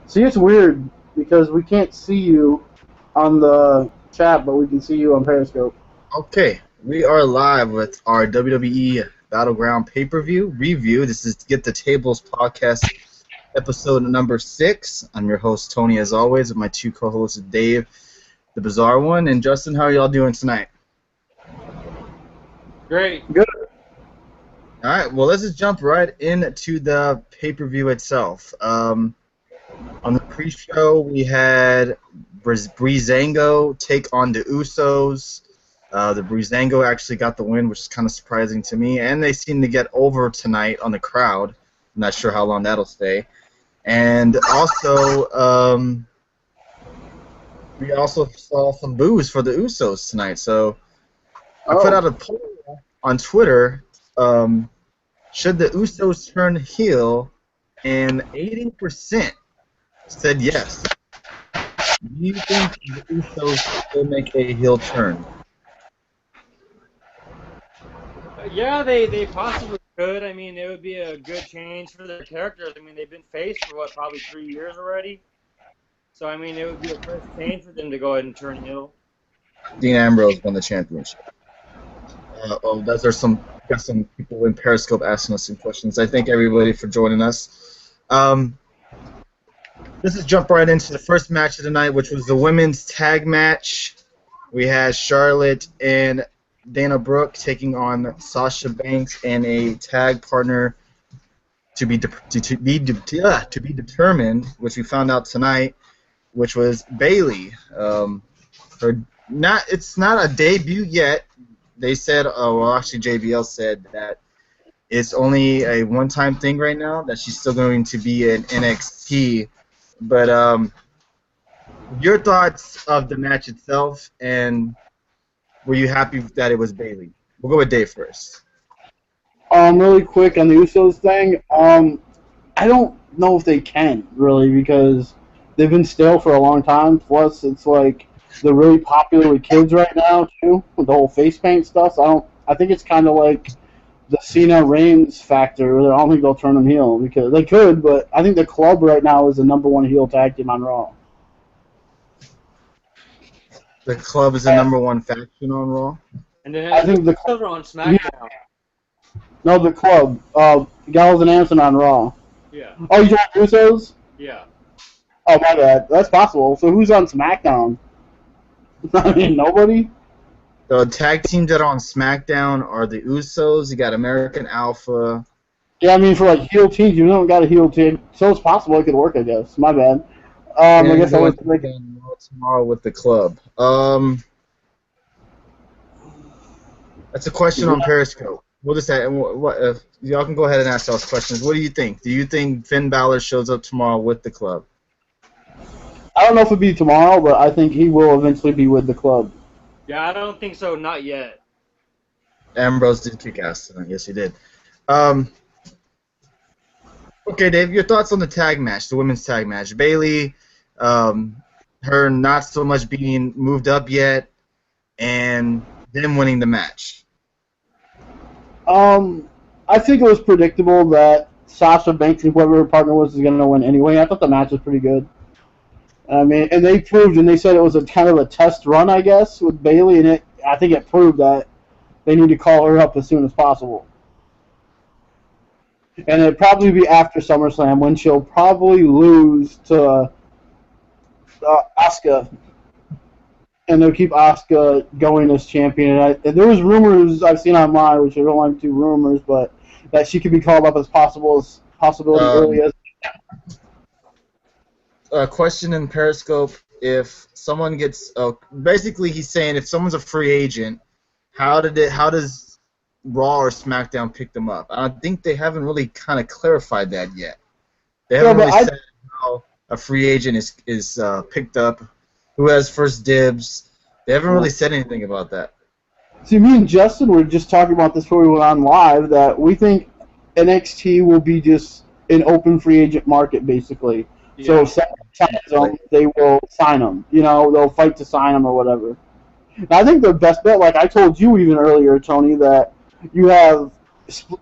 See, it's weird because we can't see you on the chat, but we can see you on Periscope. Okay, we are live with our WWE BattleGround pay-per-view review. This is Get the Tables podcast, episode number 6. I'm your host, Tony, as always, with my two co-hosts, Dave, the Bizarre One, and Justin. How are y'all doing tonight? Great. Good. All right, well, let's just jump right into the pay-per-view itself. On the pre-show, we had Breezango take on the Usos. The Breezango actually got the win, which is kind of surprising to me, and they seem to get over tonight on the crowd. I'm not sure how long that'll stay. And also, we also saw some boos for the Usos tonight. So I put out a poll on Twitter, should the Usos turn heel, and 80% said yes. Do you think the Usos will make a heel turn? Yeah, they possibly could. I mean, it would be a good change for their characters. I mean, they've been faced for, probably 3 years already? So, I mean, it would be a first change for them to go ahead and turn heel. Dean Ambrose won the championship. There's some people in Periscope asking us some questions. I thank everybody for joining us. Let's just jump right into the first match of the night, which was the women's tag match. We had Charlotte and Dana Brooke taking on Sasha Banks and a tag partner to be determined, which we found out tonight, which was Bayley. It's not a debut yet. They said, actually JBL said that it's only a one-time thing right now, that she's still going to be in NXT. But your thoughts of the match itself, and were you happy that it was Bayley? We'll go with Dave first. Really quick on the Usos thing. I don't know if they can, really, because they've been stale for a long time. Plus, it's like they're really popular with kids right now too, with the whole face paint stuff. So I think it's kind of like the Cena Reigns factor. I don't think they'll turn them heel, because they could, but I think the Club right now is the #1 heel tag team on Raw. The Club is the #1 faction on Raw. And then I think the Club are on SmackDown. No, the Club. Gallows and Anderson on Raw. Yeah. Oh, you want Usos? Yeah. Oh, my bad. That's possible. So who's on SmackDown? I mean, nobody? The tag teams that are on SmackDown are the Usos. You got American Alpha. Yeah, I mean, for like heel teams, you don't got a heel team, so it's possible it could work, I guess. My bad. I guess I was thinking tomorrow with the Club. That's a question on Periscope. We'll just say, y'all can go ahead and ask those questions. What do you think? Do you think Finn Balor shows up tomorrow with the Club? I don't know if it'll be tomorrow, but I think he will eventually be with the Club. Yeah, I don't think so. Not yet. Ambrose did kick ass tonight. Yes, he did. Okay, Dave, your thoughts on the tag match, the women's tag match. Bayley, her not so much being moved up yet, and them winning the match. I think it was predictable that Sasha Banks and whoever her partner was going to win anyway. I thought the match was pretty good. I mean, and they proved, and they said it was a kind of a test run, I guess, with Bayley, and I think it proved that they need to call her up as soon as possible. And it'd probably be after SummerSlam, when she'll probably lose to Asuka, and they'll keep Asuka going as champion. And there was rumors I've seen online, which I don't like to do rumors, but that she could be called up as possibility early as. A question in Periscope: if someone gets, basically he's saying if someone's a free agent, how does Raw or SmackDown pick them up? I think they haven't really kind of clarified that yet. They haven't really said how a free agent is picked up, who has first dibs. They haven't really said anything about that. See, me and Justin were just talking about this before we went on live, that we think NXT will be just an open free agent market, basically. Yeah. So if someone signs them, they will sign them. You know, they'll fight to sign them or whatever. And I think the best bet, like I told you even earlier, Tony, that you have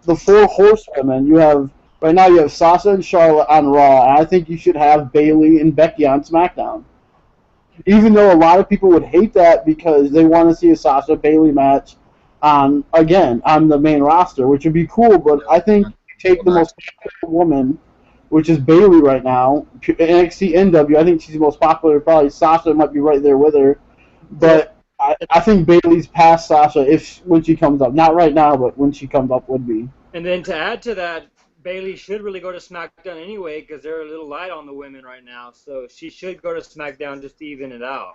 the 4 horsewomen. You have Right now you have Sasha and Charlotte on Raw, and I think you should have Bayley and Becky on SmackDown. Even though a lot of people would hate that because they want to see a Sasha Bayley match on the main roster, which would be cool. But I think you take the most popular woman, which is Bayley right now, NXT NW. I think she's the most popular. Probably Sasha might be right there with her, but I think Bayley's past Sasha when she comes up. Not right now, but when she comes up would be. And then to add to that, Bayley should really go to SmackDown anyway because they're a little light on the women right now. So she should go to SmackDown just to even it out.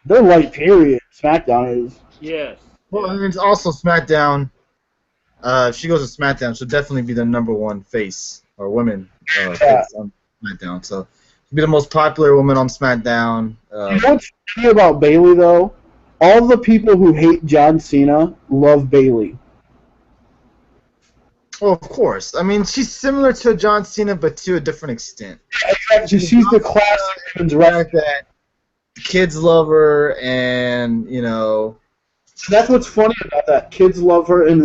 They're light, period. SmackDown is. Yes. Well, and it's also SmackDown. If she goes to SmackDown, she'll definitely be the #1 face or women face on SmackDown. So she'll be the most popular woman on SmackDown. You know what's funny about Bayley though? All the people who hate John Cena love Bayley. Well, of course. I mean, she's similar to John Cena, but to a different extent. Exactly. She's the classic women's wrestler that the kids love her, and That's what's funny about that. Kids love her, and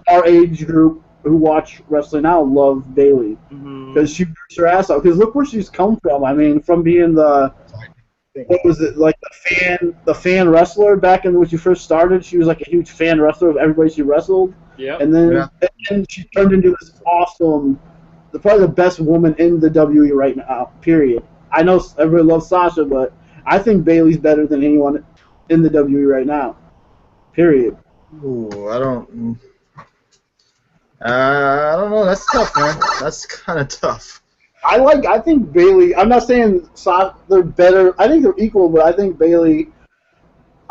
our age group who watch wrestling now love Bayley because she works her ass off. Because look where she's come from. I mean, from being the fan wrestler back when she first started. She was like a huge fan wrestler of everybody she wrestled. Yeah. And then she turned into this awesome, probably the best woman in the WWE right now. Period. I know everybody loves Sasha, but I think Bayley's better than anyone in the WWE right now. Period. Ooh, I don't know. That's tough, man. That's kind of tough. I think Bayley. I'm not saying they're better. I think they're equal, but I think Bayley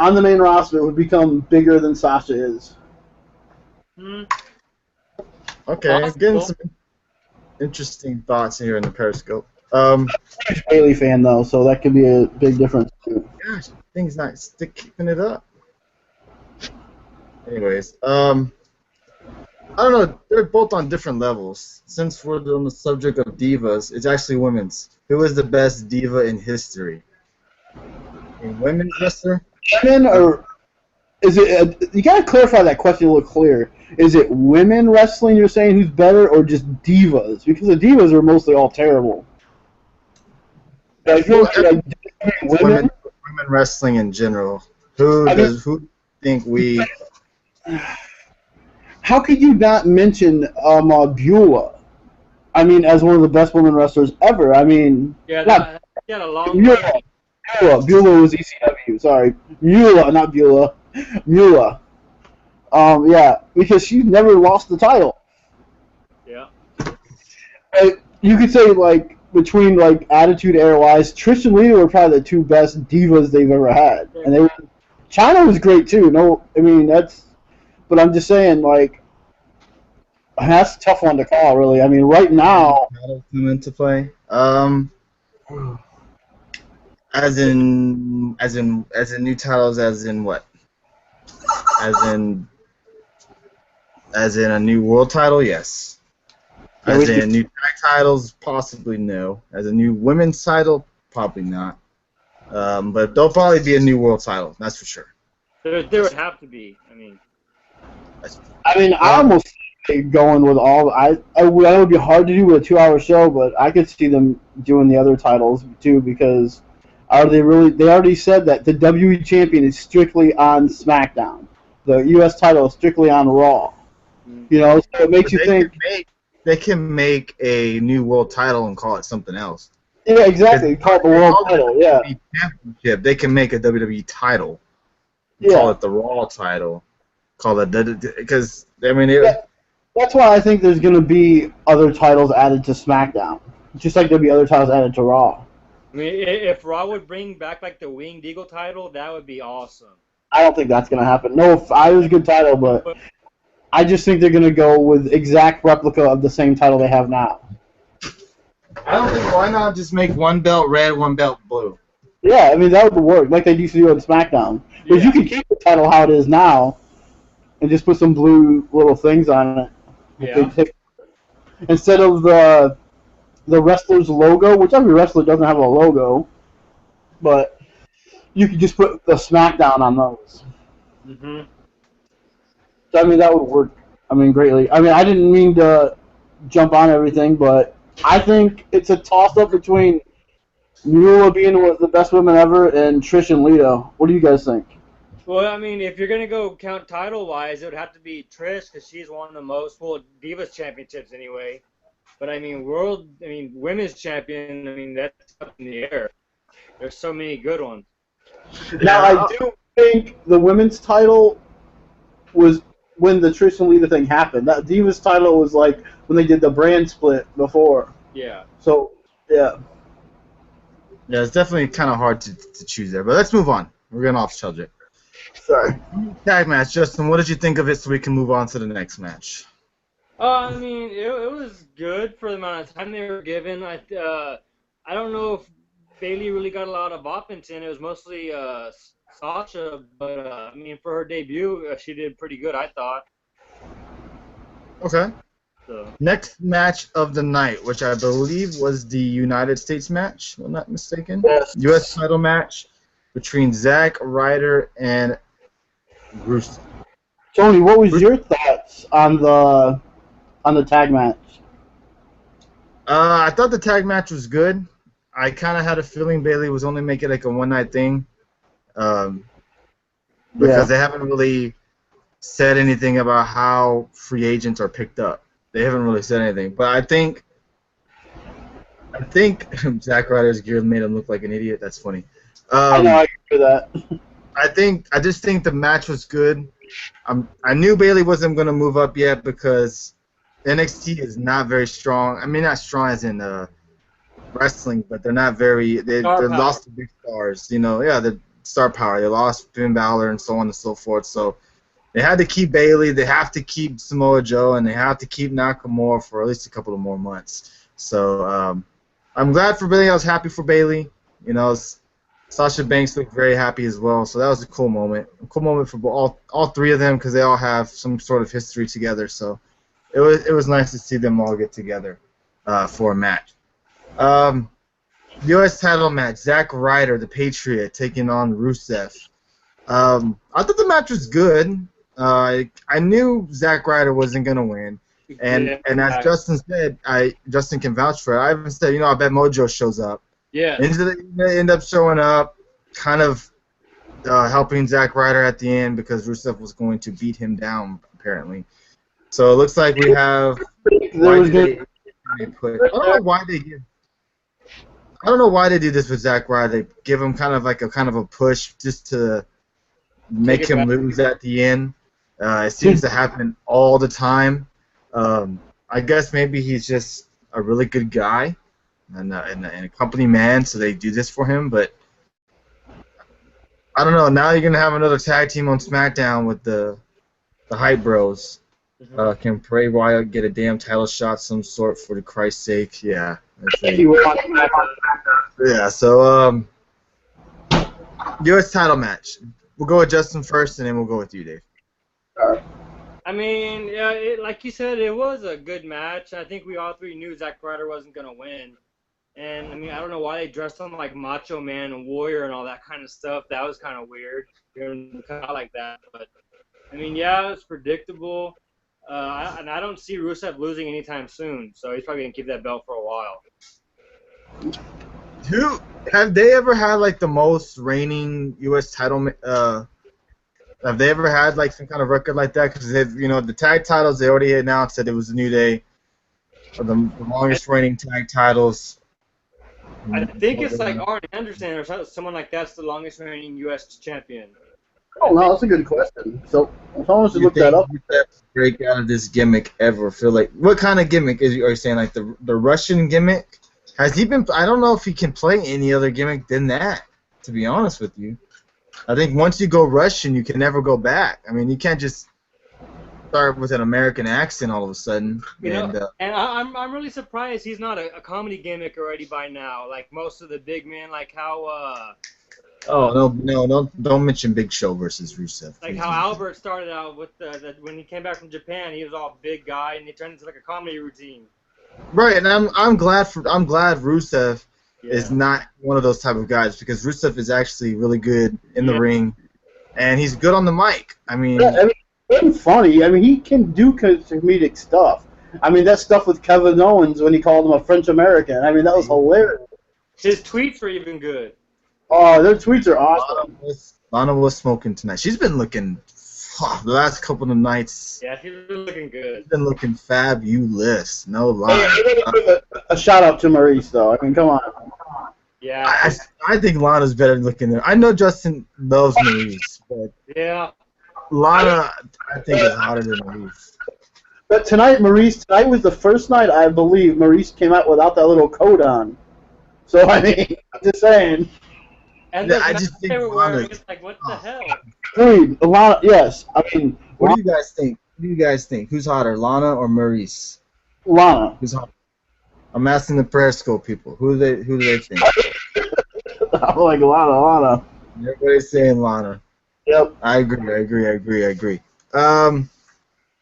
on the main roster would become bigger than Sasha is. Okay, getting some interesting thoughts here in the Periscope. I'm a Bayley fan though, so that could be a big difference too. Gosh, things not keeping it up. Anyways, I don't know. They're both on different levels. Since we're on the subject of divas, it's actually women's. Who is the best diva in history? A women's wrestler? Women or is it? You gotta clarify that question a little clear. Is it women wrestling you're saying who's better, or just divas? Because the divas are mostly all terrible. Like, women wrestling in general. Who think we? How could you not mention Beulah? I mean, as one of the best women wrestlers ever. I mean, yeah, a long Beulah was ECW. Sorry, not Beulah. Beulah. Yeah, because she never lost the title. Yeah. You could say between Attitude Era-wise, Trish and Lita were probably the two best divas they've ever had, and Chyna was great too. No, I mean but I'm just saying that's a tough one to call, really. I mean, right now. Come into play. As in new titles, as in what? As in a new world title, yes. As in new tag titles, possibly no. As a new women's title, probably not. But there'll probably be a new world title, that's for sure. There would have to be. I almost say going with all. I would be hard to do with a 2-hour show, but I could see them doing the other titles too because they already said that the WWE champion is strictly on SmackDown. The U.S. title is strictly on Raw. So it makes you think. They can make a new world title and call it something else. Yeah, exactly. Call it the world title. Yeah. Championship. They can make a WWE title. Call it the Raw title. Call it because that's why I think there's going to be other titles added to SmackDown, just like there'll be other titles added to Raw. I mean, if Raw would bring back the Winged Eagle title, that would be awesome. I don't think that's going to happen. No, it was a good title, but I just think they're going to go with exact replica of the same title they have now. I don't think. Why not just make one belt red, one belt blue? Yeah, I mean that would work, like they used to do on SmackDown. Because you can keep the title how it is now, and just put some blue little things on it. Yeah. Instead of the wrestler's logo, which every wrestler doesn't have a logo, but you could just put the SmackDown on those. Mhm. So, I mean, that would work. I mean, greatly. I mean, I didn't mean to jump on everything, but I think it's a toss-up between Mula being one of the best women ever and Trish and Lita. What do you guys think? Well, I mean, if you're gonna go count title-wise, it would have to be Trish because she's won the most, well, Divas championships anyway. But women's champion. I mean, that's up in the air. There's so many good ones. Now, I do think the women's title was when the Trish and Lita thing happened. That Divas title was like when they did the brand split before. Yeah. So, yeah. Yeah, it's definitely kind of hard to choose there. But let's move on. We're getting off subject. Sorry. Tag match. Justin, what did you think of it so we can move on to the next match? I mean, it was good for the amount of time they were given. I don't know if Bayley really got a lot of offense in. It was mostly Sasha, but I mean, for her debut, she did pretty good, I thought. Okay. So. Next match of the night, which I believe was the United States match, if I'm not mistaken. Yes. U.S. title match between Zack Ryder and Rusev. Tony, what was your thoughts on the tag match? I thought the tag match was good. I kind of had a feeling Bayley was only making like a one-night thing, because they haven't really said anything about how free agents are picked up. They haven't really said anything, but I think Zack Ryder's gear made him look like an idiot. That's funny. I know, I agree with that. I just think the match was good. I knew Bayley wasn't going to move up yet because NXT is not very strong. I mean, not strong as in wrestling, but they're not very. They're lost to big stars. You know, yeah, the star power. They lost Finn Balor and so on and so forth. So they had to keep Bayley. They have to keep Samoa Joe, and they have to keep Nakamura for at least a couple of more months. So I'm glad for Bayley. I was happy for Bayley. You know, Sasha Banks looked very happy as well. So that was a cool moment. A cool moment for all three of them because they all have some sort of history together. So it was nice to see them all get together for a match. U.S. title match, Zack Ryder, the Patriot, taking on Rusev. I thought the match was good. I knew Zack Ryder wasn't going to win. And as Justin said, Justin can vouch for it. I even said, I bet Mojo shows up. Yeah. They end up showing up, kind of helping Zack Ryder at the end because Rusev was going to beat him down, apparently. So it looks like we have. I don't know why they do this with Zack Ryder. They give him kind of a push just to make him lose at the end. It seems to happen all the time. I guess maybe he's just a really good guy and a company man, so they do this for him. But I don't know. Now you're gonna have another tag team on SmackDown with the Hype Bros. Can Bray Wyatt get a damn title shot some sort for the Christ's sake? Yeah. Yeah. So U.S. title match. We'll go with Justin first, and then we'll go with you, Dave. I mean, yeah, like you said, it was a good match. I think we all three knew Zack Ryder wasn't gonna win. And, I mean, I don't know why they dressed him like Macho Man and Warrior and all that kind of stuff. That was kind of weird. Kind of like that. But, I mean, yeah, it's predictable. And I don't see Rusev losing anytime soon. So he's probably going to keep that belt for a while. Have they ever had, like, the most reigning U.S. title? Have they ever had, like, some kind of record like that? Because, the tag titles, they already announced that it was the New Day. The longest reigning tag titles. I think it's like Arn Anderson or someone like that's the longest reigning U.S. champion. Oh, no, that's a good question. So, someone should look that up. Break out of this gimmick ever? Feel like what kind of gimmick are you saying? Like the Russian gimmick? Has he been? I don't know if he can play any other gimmick than that. To be honest with you, I think once you go Russian, you can never go back. I mean, you can't just start with an American accent all of a sudden. And I'm really surprised he's not a comedy gimmick already by now. Like most of the big men, like how. Oh no! Don't mention Big Show versus Rusev. Like how Albert started out with when he came back from Japan, he was all big guy, and he turned into like a comedy routine. Right, and I'm glad Rusev is not one of those type of guys because Rusev is actually really good in the ring, and he's good on the mic. I mean, it's funny. I mean, he can do comedic stuff. I mean, that stuff with Kevin Owens when he called him a French American. I mean, that was hilarious. His tweets were even good. Oh, their tweets are awesome. Lana was smoking tonight. She's been looking the last couple of nights. Yeah, she's been looking good. She's been looking fabulous. No lie. Hey, I gotta give a shout out to Maurice, though. I mean, come on. Yeah. I think Lana's better looking than. I know Justin loves Maurice, but Yeah. Lana, I think, is hotter than Maurice. But tonight was the first night, I believe, Maurice came out without that little coat on. So, I mean, I'm just saying. And Yeah, the I mask just think they were wearing Lana- is like, what the hell? Agreed. Lana, yes. I mean, What do you guys think? What do you guys think? Who's hotter, Lana or Maurice? Lana. Who's hotter? I'm asking the Periscope people. Who do they think? I'm like, Lana. Everybody's saying Lana. Yep. I agree.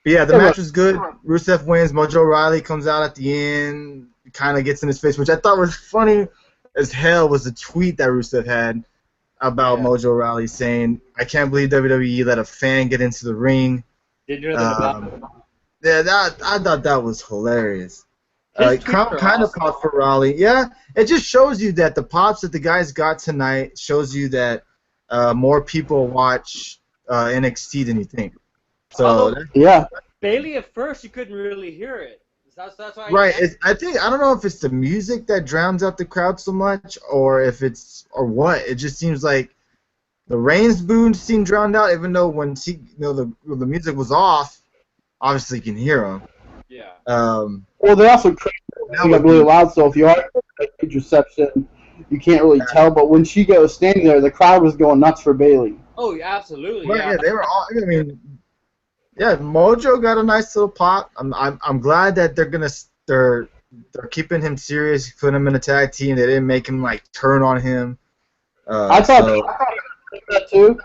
But yeah, the match was good. Rusev wins. Mojo Rawley comes out at the end, kind of gets in his face, which I thought was funny as hell. Was the tweet that Rusev had about Mojo Rawley saying, "I can't believe WWE let a fan get into the ring." Did you know that about it? Yeah, I thought that was hilarious. His Kind tweets are of pop for Rawley. Yeah, it just shows you that the pops that the guys got tonight shows you that more people watch NXT than you think. So Yeah. Bayley, at first, you couldn't really hear it. That's why. right, I don't know if it's the music that drowns out the crowd so much, or if it's what. It just seems like the Reigns boom seemed drowned out, even though when the music was off, obviously you can hear them. Yeah. Well, they also got really loud, so if you are good reception, you can't really tell. But when she was standing there, the crowd was going nuts for Bayley. Oh, yeah, absolutely. Right, Yeah. yeah, they were all. I mean, yeah, Mojo got a nice little pop. I'm glad that they're keeping him serious, putting him in a tag team. They didn't make him like turn on him. I thought that too.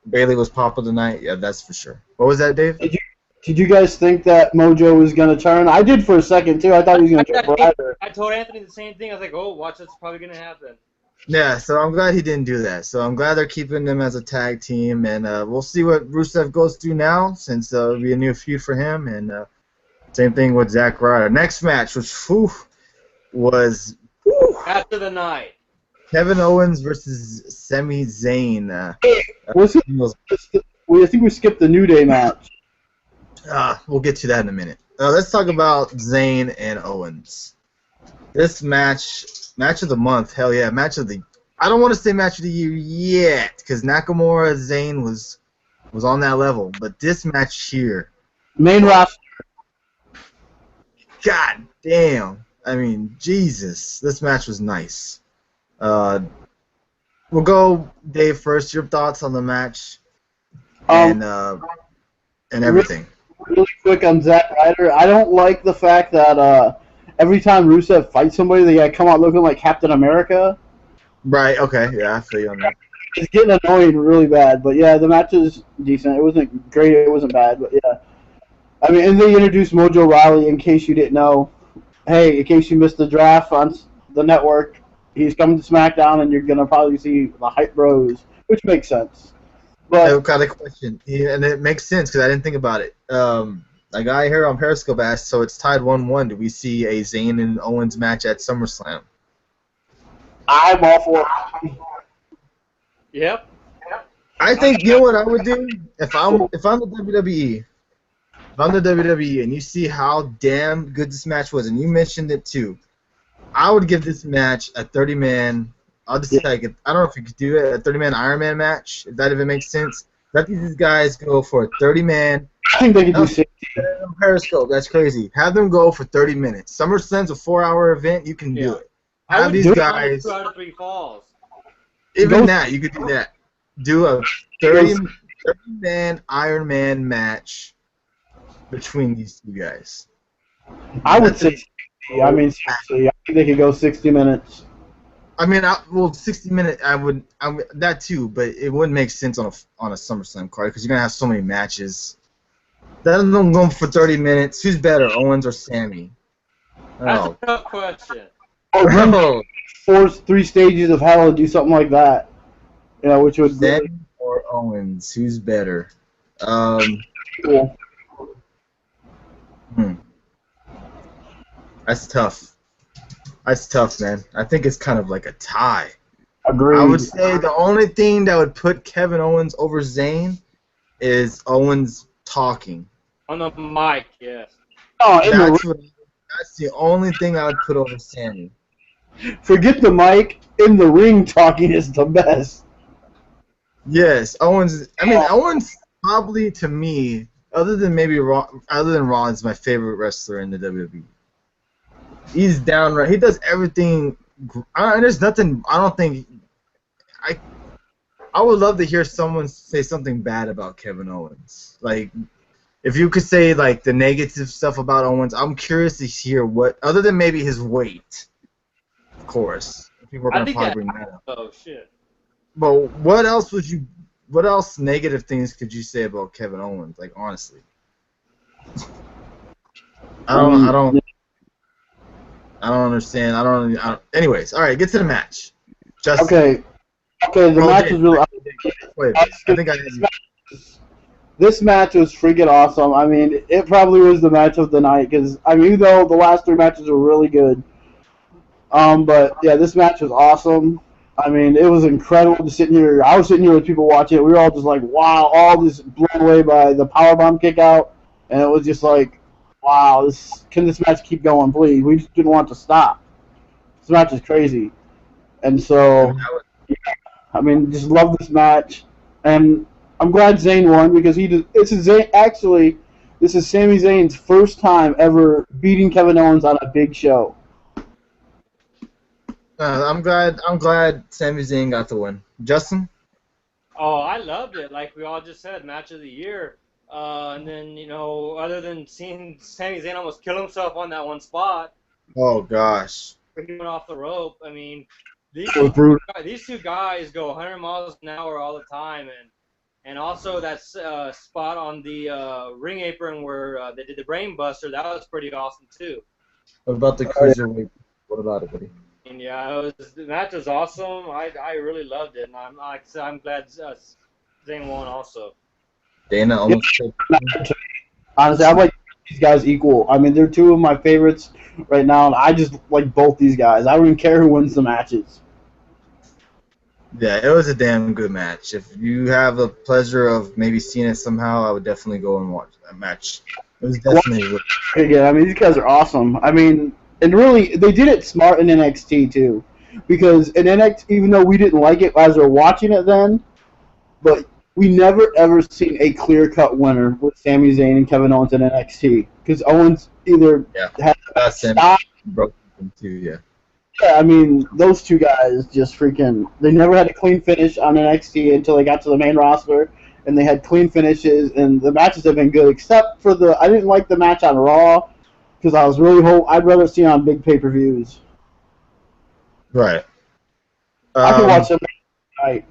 Bayley was pop of the night. Yeah, that's for sure. What was that, Dave? Did you guys think that Mojo was going to turn? I did for a second, too. I thought he was going to jump right there. I told Anthony the same thing. I was like, oh, watch what's probably going to happen. Yeah, so I'm glad he didn't do that. So I'm glad they're keeping them as a tag team, and we'll see what Rusev goes through now, since it'll be a new feud for him, and same thing with Zack Ryder. Next match, which was After the night. Kevin Owens versus Sami Zayn. I think we skipped the New Day match. We'll get to that in a minute. Let's talk about Zayn and Owens. This match of the month, hell yeah, I don't want to say match of the year yet, because Nakamura Zayn was on that level, but this match here, Main roster. god damn, I mean, Jesus, this match was nice. We'll go, Dave, first. Your thoughts on the match and everything. Really quick on Zack Ryder, I don't like the fact that every time Rusev fights somebody, they come out looking like Captain America. Right, okay, yeah, I feel you on that. It's getting annoying really bad, but yeah, the match is decent. It wasn't great, it wasn't bad, but yeah. I mean, and they introduced Mojo Rawley, in case you didn't know. Hey, in case you missed the draft on the network, he's coming to SmackDown, and you're going to probably see the Hype Bros, which makes sense. But I've got a question, and it makes sense because I didn't think about it. A guy here on Periscope asked, so it's tied 1-1. Do we see a Zayn and Owens match at SummerSlam? I'm all for it. Yep. I think, you know what I would do? If I'm the WWE, and you see how damn good this match was, and you mentioned it too, I would give this match a 30-man. I'll just say, I don't know if you could do it, a 30-man Iron Man match, if that even makes sense. Let these guys go for a 30-man. I think they could do 60. Periscope, that's crazy. Have them go for 30 minutes. SummerSlam's a 4-hour event. You can do it. I Have would these do guys. 2 out of 3 falls. Even that, you could do that. Do a 30-man Iron Man match between these two guys. I would say 60. I mean, seriously, I think they could go 60 minutes. I mean, 60-minute, I would that too, but it wouldn't make sense on a SummerSlam card because you're gonna have so many matches. Then them going for 30 minutes. Who's better, Owens or Sammy? That's a tough question. Oh, 3 stages of hell and do something like that. You know, which would Sammy or Owens? Who's better? cool. That's tough. That's tough, man. I think it's kind of like a tie. Agreed. I would say the only thing that would put Kevin Owens over Zayn is Owens talking. On the mic, yes. Oh, That's the only thing I would put over Sammy. forget the mic. In the ring, talking is the best. Yes, Owens. I mean, Owens probably to me, other than Rollins, my favorite wrestler in the WWE. He's downright. He does everything. There's nothing. I don't think. I would love to hear someone say something bad about Kevin Owens. Like, if you could say like the negative stuff about Owens, I'm curious to hear what, other than maybe his weight. Of course, people are gonna probably bring that up. Oh shit. But what else negative things could you say about Kevin Owens? Like, honestly, I don't understand. Anyways, all right, get to the match. Okay, the match was really. Wait, I think This match was freaking awesome. I mean, it probably was the match of the night because I mean, even though the last 3 matches were really good, but yeah, this match was awesome. I mean, it was incredible to sit here. I was sitting here with people watching it. We were all just like, wow, all just blown away by the powerbomb kick out, and it was just like, wow, can this match keep going, please? We just didn't want it to stop. This match is crazy, and so. I mean, just love this match, and I'm glad Zayn won because this is Sami Zayn's first time ever beating Kevin Owens on a big show. I'm glad Sami Zayn got the win. Justin? Oh, I loved it. Like we all just said, match of the year. And then other than seeing Sami Zayn almost kill himself on that one spot. Oh gosh. He went off the rope. I mean. These two guys go 100 miles an hour all the time, and also that spot on the ring apron where they did the brain buster, that was pretty awesome too. What about the cruiserweight? What about it, buddy? And yeah, the match was awesome. I really loved it, and I'm glad Zayn won also. Dana almost said. Honestly, I like these guys equal. I mean, they're 2 of my favorites right now, and I just like both these guys. I don't even care who wins the matches. Yeah, it was a damn good match. If you have the pleasure of maybe seeing it somehow, I would definitely go and watch that match. It was definitely. Yeah, I mean, these guys are awesome. I mean, and really, they did it smart in NXT too, because in NXT, even though we didn't like it as we were watching it then, but we never ever seen a clear-cut winner with Sami Zayn and Kevin Owens in NXT, because Owens either had to stop. Broke them too, yeah. Yeah, I mean, those 2 guys just freaking. They never had a clean finish on NXT until they got to the main roster, and they had clean finishes, and the matches have been good, except for I didn't like the match on Raw, because I was really I'd rather see it on big pay-per-views. Right. I could watch them tonight.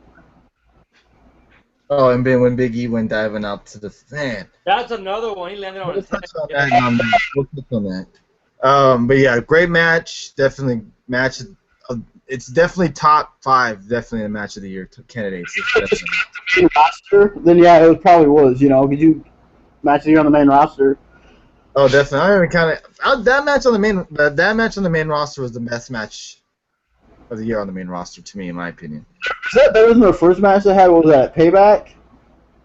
Oh, and when Big E went diving up to the fan. That's another one. He landed on his head. We'll touch on that. But yeah, great match. Definitely match. It's definitely top 5. Definitely a match of the year candidates. Roster? Then yeah, it probably was. Could you match of the year on the main roster? Oh, definitely. I even kind of that match on the main roster was the best match of the year on the main roster to me, in my opinion. Is that better than the first match they had? What was that? Payback?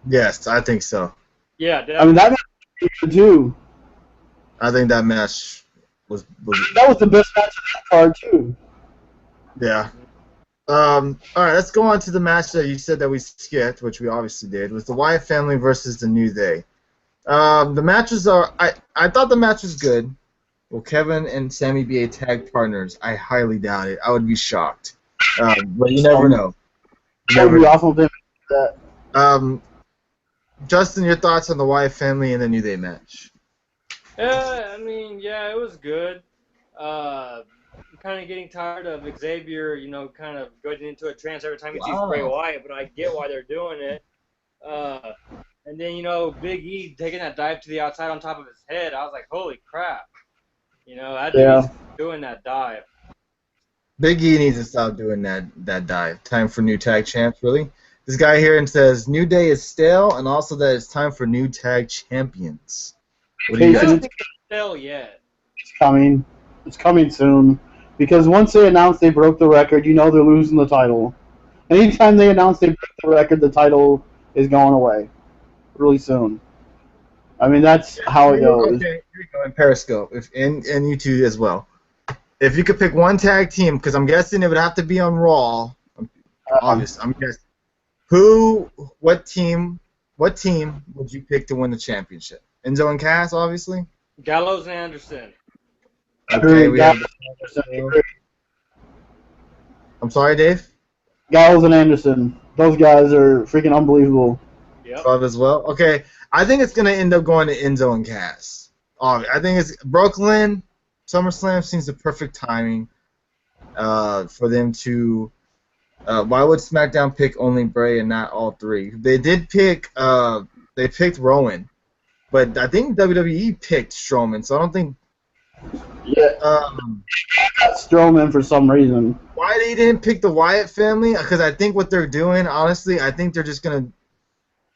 Yes, I think so. Yeah, definitely. I mean that match was good too. I think that match was that was the best match of that card too. Yeah. All right, let's go on to the match that you said that we skipped, which we obviously did, was the Wyatt family versus the New Day. The matches are. I thought the match was good. Will Kevin and Sami be a tag partners? I highly doubt it. I would be shocked. But you never know. That would be awful to that. Justin, your thoughts on the Wyatt family and the New Day match? I mean, yeah, it was good. I'm kind of getting tired of Xavier, kind of going into a trance every time he sees Bray Wyatt, but I get why they're doing it. And then, Big E taking that dive to the outside on top of his head, I was like, holy crap. That dude's doing that dive. Big E needs to stop doing that dive. Time for new tag champs, really? This guy here and says New Day is stale, and also that it's time for new tag champions. What do you guys think? Stale yet. It's coming. It's coming soon. Because once they announce they broke the record, you know they're losing the title. Anytime they announce they broke the record, the title is going away really soon. I mean, that's how it goes. Okay, here we go in Periscope, and YouTube as well. If you could pick one tag team, because I'm guessing it would have to be on Raw. Obviously, I'm guessing. What team would you pick to win the championship? Enzo and Cass, obviously. Gallows and Anderson. Okay, we have. I'm sorry, Dave. Gallows and Anderson. Those guys are freaking unbelievable. Yep. Love as well. Okay, I think it's gonna end up going to Enzo and Cass. I think it's Brooklyn. SummerSlam seems the perfect timing for them to. Why would SmackDown pick only Bray and not all three? They did pick. They picked Rowan, but I think WWE picked Strowman, so I don't think. Yeah. Strowman for some reason. Why they didn't pick the Wyatt family? Because I think what they're doing, honestly, I think they're just gonna.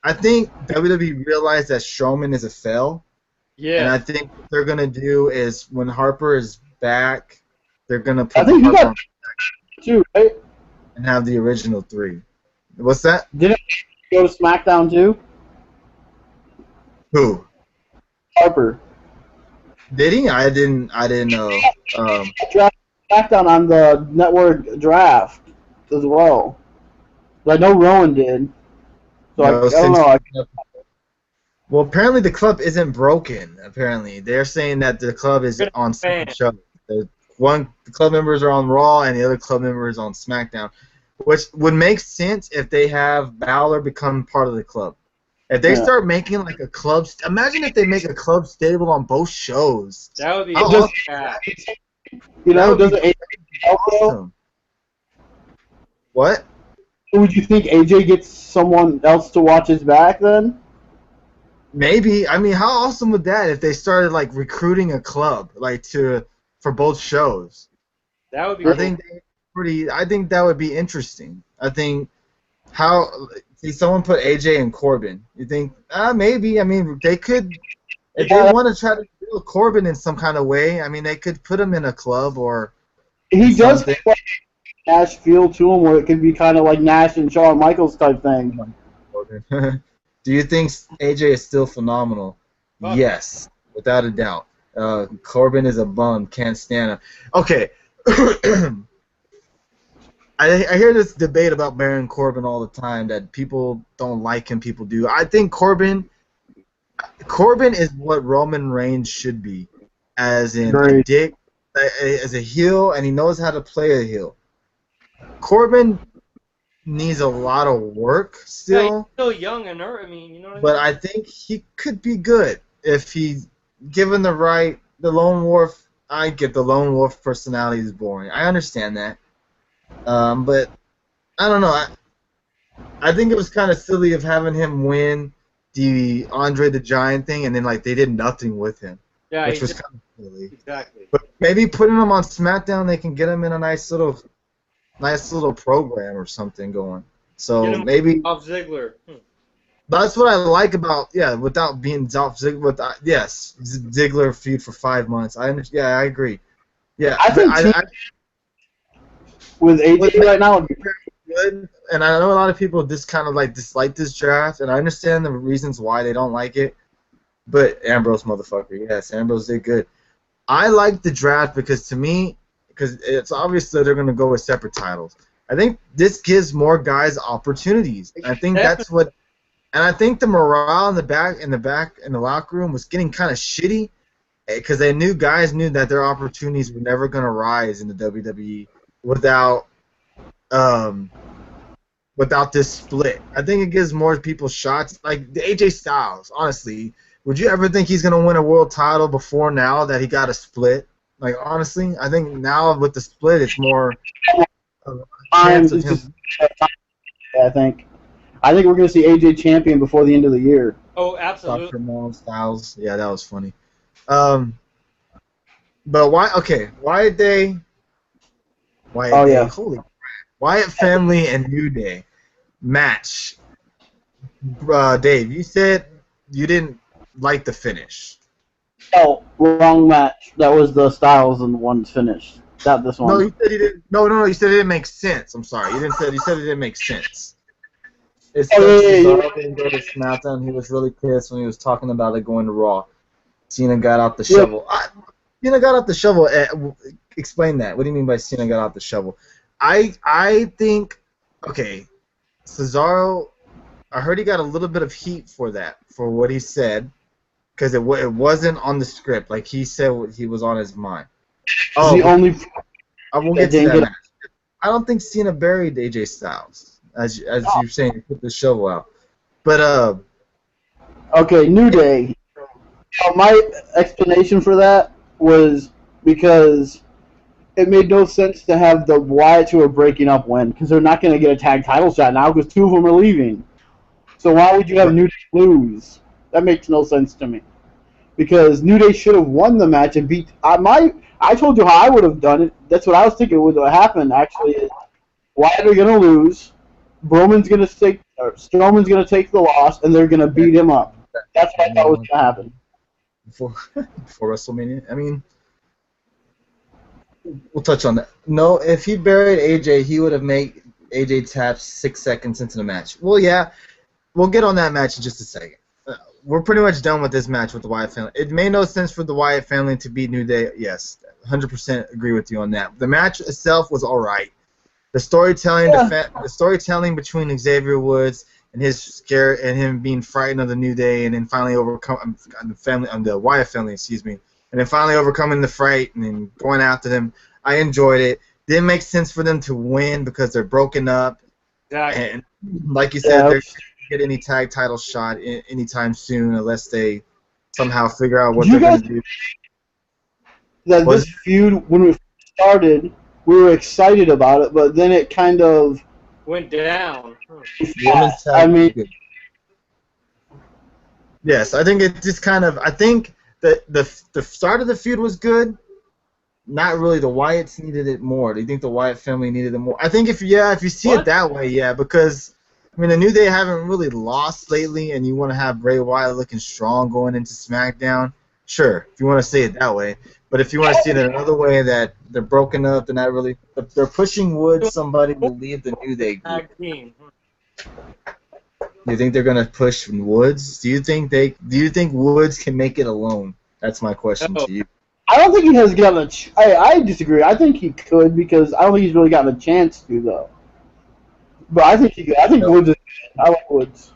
I think WWE realized that Strowman is a fail. Yeah. And I think what they're gonna do is when Harper is back, they're gonna put Harper on too, right? And have the original three. What's that? Didn't he go to SmackDown too? Who? Harper. Did he? I didn't know. SmackDown on the network draft as well. But I know Rowan did. So I don't know. Well, apparently the club isn't broken. Apparently, they're saying that the club is on show. The club members are on Raw and the other club members on SmackDown, which would make sense if they have Balor become part of the club. If they start making like a club, imagine if they make a club stable on both shows. That would be awesome. You know, does AJ awesome. What? Would you think AJ gets someone else to watch his back then? Maybe. I mean, how awesome would that if they started like recruiting a club like for both shows? That would be. I think that would be interesting. I think someone put AJ and Corbin. You think maybe? I mean, they could if they want to try to build Corbin in some kind of way. I mean, they could put him in a club or. He does have like Nash feel to him, where it could be kind of like Nash and Shawn Michaels type thing. Do you think AJ is still phenomenal? Oh. Yes, without a doubt. Corbin is a bum. Can't stand him. Okay. I hear this debate about Baron Corbin all the time, that people don't like him, people do. I think Corbin is what Roman Reigns should be, as in a dick, as a heel, and he knows how to play a heel. Corbin needs a lot of work still. Yeah, he's still young and I mean, you know what I mean? But I think he could be good if he's given the Lone Wolf. I get the Lone Wolf personality is boring. I understand that. But I don't know. I think it was kind of silly of having him win the Andre the Giant thing, and then like they did nothing with him. Yeah, which was kind of silly. Exactly. But maybe putting him on SmackDown, they can get him in a nice little program or something going. So maybe Dolph Ziggler. That's what I like about without being Dolph Ziggler. Yes, Ziggler feud for 5 months. I agree. Yeah, I think with AJ right now, good. And I know a lot of people dislike this draft, and I understand the reasons why they don't like it. But Ambrose, motherfucker, yes, Ambrose did good. I like the draft because it's obvious that they're going to go with separate titles. I think this gives more guys opportunities. I think that's what, and I think the morale in the locker room was getting kind of shitty because guys knew that their opportunities were never going to rise in the WWE without this split. I think it gives more people shots. Like the AJ Styles, honestly, would you ever think he's going to win a world title before now that he got a split? Like, honestly, I think now with the split, it's more I think we're going to see AJ champion before the end of the year. Oh, absolutely. Dr. Mom Styles. Yeah, that was funny. But why? Okay, Wyatt Day. Holy crap. Wyatt family and New Day match. Dave, you said you didn't like the finish. Oh, wrong match. That was the Styles and the one's finished. Not this No, one. you said he didn't. No. You said it didn't make sense. I'm sorry. You didn't say. You said it didn't make sense. It said Cesaro didn't go to SmackDown. He was really pissed when he was talking about it going to Raw. Cena got out the shovel. Cena got out the shovel. Explain that. What do you mean by Cena got out the shovel? I think. Okay, Cesaro. I heard he got a little bit of heat for that, for what he said, because it wasn't on the script. Like he said, what he was on his mind. Oh, the only. I won't get to that match. I don't think Cena buried AJ Styles, as you're saying, he put the shovel out. But Okay, New Day. My explanation for that was because it made no sense to have the Wyatts who are breaking up win, because they're not going to get a tag title shot now because two of them are leaving. So why would you have New Day lose? That makes no sense to me. Because New Day should have won the match and beat. I told you how I would have done it. That's what I was thinking would happen. Actually, is Wyatt are going to lose. Strowman's going to take the loss, and they're going to beat him up. That's what I thought was going to happen. Before WrestleMania, I mean, we'll touch on that. No, if he buried AJ, he would have made AJ tap 6 seconds into the match. Well, yeah, we'll get on that match in just a second. We're pretty much done with this match with the Wyatt family. It made no sense for the Wyatt family to beat New Day. Yes, 100% agree with you on that. The match itself was all right. The storytelling, the storytelling between Xavier Woods and his scare and him being frightened of the New Day, and then finally overcome the Wyatt family, and then finally overcoming the fright and then going after them. I enjoyed it. Didn't make sense for them to win because they're broken up. Exactly. And like you said, they're get any tag title shot anytime soon unless they somehow figure out what they're going to do. That this feud, when we started, we were excited about it, but then it kind of went down. I mean, yes, I think it just kind of. I think that the start of the feud was good. Not really. The Wyatts needed it more. Do you think the Wyatt family needed it more? I think if you see it that way, yeah, because. I mean, the New Day haven't really lost lately, and you want to have Bray Wyatt looking strong going into SmackDown. Sure, if you want to say it that way. But if you want to see it another way, that they're broken up, they're not really. They're pushing Woods. Somebody will leave the New Day group. You think they're gonna push Woods? Do you think Woods can make it alone? That's my question to you. I don't think he has gotten I disagree. I think he could because I don't think he's really gotten a chance to though. But I think Woods is good. I like Woods.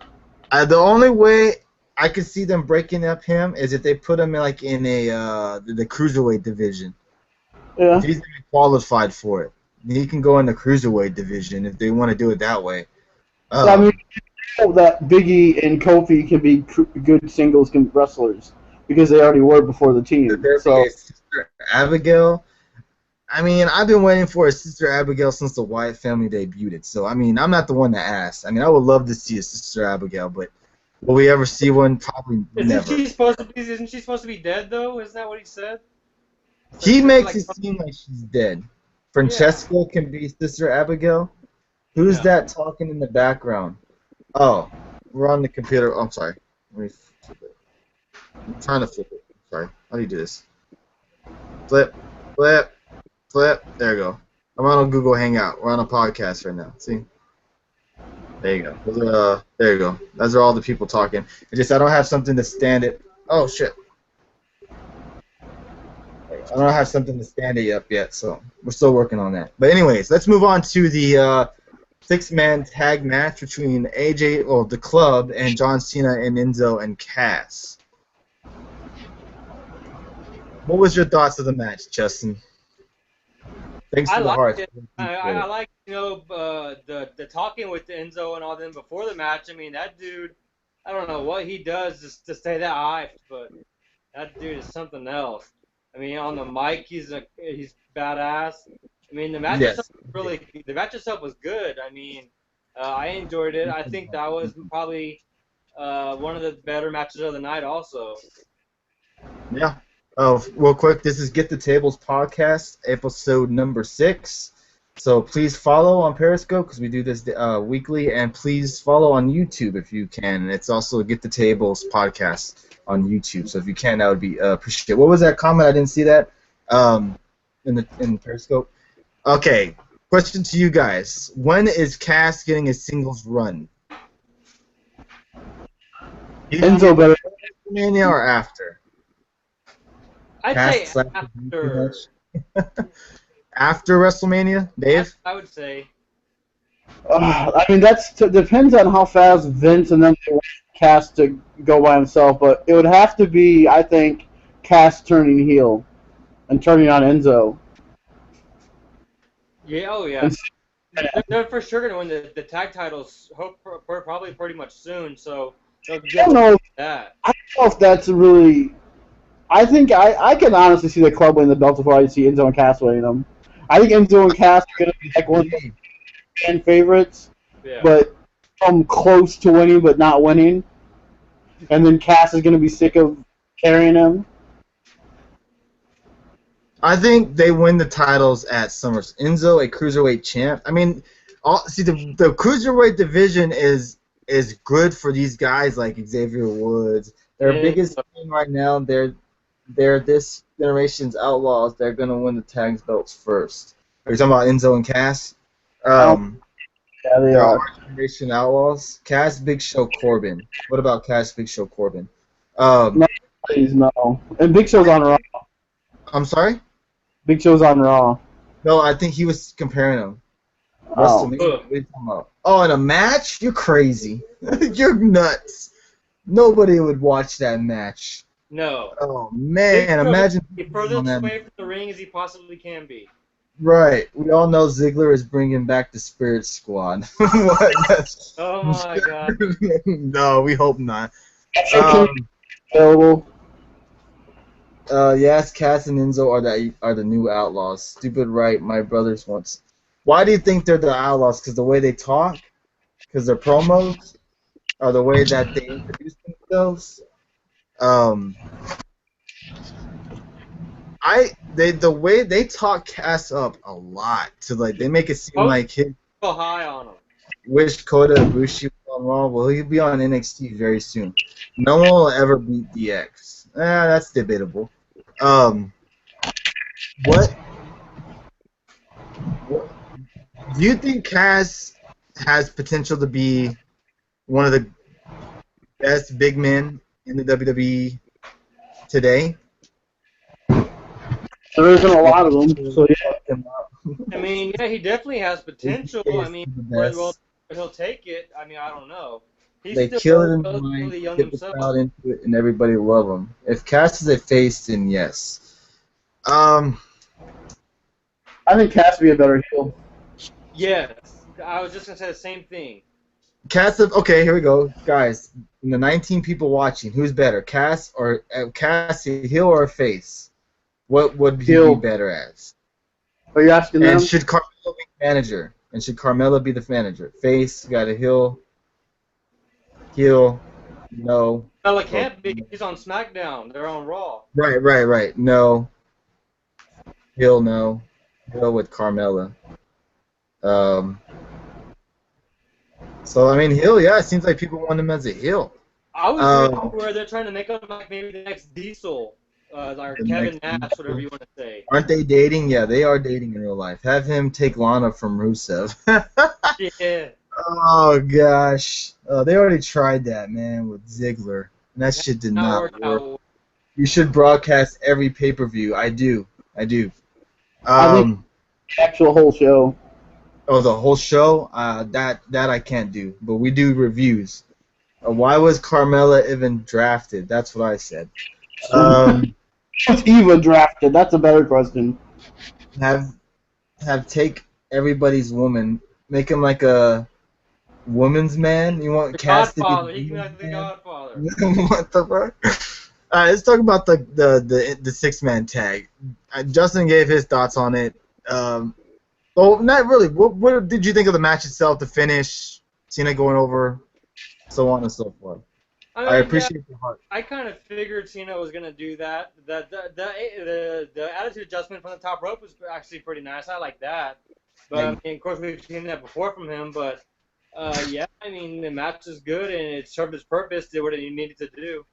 The only way I could see them breaking up him is if they put him in the cruiserweight division. Yeah. He's qualified for it. He can go in the cruiserweight division if they want to do it that way. I mean, that Biggie and Kofi can be good singles wrestlers because they already were before the team. So Sister Abigail. I mean, I've been waiting for a Sister Abigail since the Wyatt family debuted. So, I mean, I'm not the one to ask. I mean, I would love to see a Sister Abigail, but will we ever see one? Probably never. Isn't she supposed to be dead, though? Isn't that what he said? He makes it seem like she's dead. Francesca can be Sister Abigail. Who's that talking in the background? Oh, we're on the computer. Oh, I'm sorry. Let me flip it. I'm trying to flip it. Sorry. How do you do this? Flip. There you go. I'm on Google Hangout. We're on a podcast right now. See? There you go. There you go. Those are all the people talking. I don't have something to stand it. Oh, shit. I don't have something to stand it up yet, so we're still working on that. But anyways, let's move on to the six-man tag match between the Club, and John Cena and Enzo and Cass. What was your thoughts of the match, Justin? Thanks for the heart. I like the talking with Enzo and all them before the match. I mean, that dude, I don't know what he does just to stay that hyped, but that dude is something else. I mean, on the mic, he's badass. I mean, the match itself was good. I mean, I enjoyed it. I think that was probably one of the better matches of the night, also. Yeah. Oh, real quick, this is Get the Tables podcast, episode number 6. So please follow on Periscope because we do this weekly, and please follow on YouTube if you can. It's also Get the Tables podcast. on YouTube. So if you can, that would be appreciated. What was that comment? I didn't see that in Periscope. Okay, question to you guys: when is Cass getting a singles run? Enzo better. WrestleMania or after? I'd Cass say after. After WrestleMania, Dave? I would say. I mean, depends on how fast Vince and them want Cass to go by himself, but it would have to be, I think, Cass turning heel and turning on Enzo. Yeah, oh yeah. And They're for sure gonna win the tag titles. Probably pretty much soon. So they'll I get don't know. that. I don't know if that's really. I think I can honestly see the club winning the belt before I see Enzo and Cass winning them. I think Enzo and Cass are going to be like one of the fan favorites, Yeah. but come close to winning but not winning. And then Cass is going to be sick of carrying him. I think they win the titles at SummerSlam. Enzo, a cruiserweight champ. I mean, the cruiserweight division is good for these guys like Xavier Woods. Their biggest thing right now, they're this generation's outlaws. They're gonna win the tag belts first. Are you talking about Enzo and Cass? Yeah, they They're are. our generation outlaws. Cass, Big Show, Corbin. What about Cass, Big Show, Corbin? No, please, no. And Big Show's on Raw. I'm sorry? Big Show's on Raw. No, I think he was comparing them. Oh. WrestleMania? What are you talking about? Oh, in a match? You're crazy. You're nuts. Nobody would watch that match. No. Oh man, imagine the furthest away from the ring as he possibly can be. Right. We all know Ziggler is bringing back the Spirit Squad. What? Oh my god. No, we hope not. Available. Yes, Cass and Enzo are the new outlaws. Stupid right, my brothers once. Why do you think they're the outlaws? Because the way they talk? Because their promos? Or the way that they introduce themselves? The way they talk Cass up a lot to like they make it seem like he Go high on him. wish Kota Ibushi was on Raw. Well, he'll be on NXT very soon. No one will ever beat DX. That's debatable. What do you think Cass has potential to be one of the best big men in the WWE today? There isn't a lot of them, so yeah. I mean, yeah, he definitely has potential. I mean, whether he'll take it, I mean, I don't know. He's They still kill it in relatively mind, young get the himself. crowd into it, and everybody love him. If Cass is a face, then yes. I think Cass would be a better heel. Yes, I was just gonna say the same thing. Cass, okay, here we go, guys. In the 19 people watching, who's better, Cass or Cass, a heel or a face? What would he be better as? Are you asking them? And should Carmella be manager? And should Carmella be the manager? Face, got a heel. Heel, no. Well, it can't be. He's on SmackDown. They're on Raw. Right. No. Heel, no. Heel with Carmella. So, I mean, heel, yeah, it seems like people want him as a heel. I was reading where they're trying to make him like maybe the next Diesel, or Kevin Nash, whatever you want to say. Aren't they dating? Yeah, they are dating in real life. Have him take Lana from Rusev. Yeah. Oh, gosh. They already tried that, man, with Ziggler. And that shit did not work. You should broadcast every pay-per-view. I do. I think the actual whole show. Oh, the whole show? That I can't do. But we do reviews. Why was Carmella even drafted? That's what I said. Was Eva drafted? That's a better question. Have take everybody's woman, make him like a woman's man. You want Cass to be he can be like the Godfather. What the fuck? Let's talk about the 6-man tag. Justin gave his thoughts on it. Well, not really. What did you think of the match itself? The finish, Cena going over, so on and so forth. I appreciate your heart. I kind of figured Cena was gonna do that. The attitude adjustment from the top rope was actually pretty nice. I like that. But I mean, of course, we've seen that before from him. But yeah, I mean, the match is good and it served its purpose. Did what it needed to do.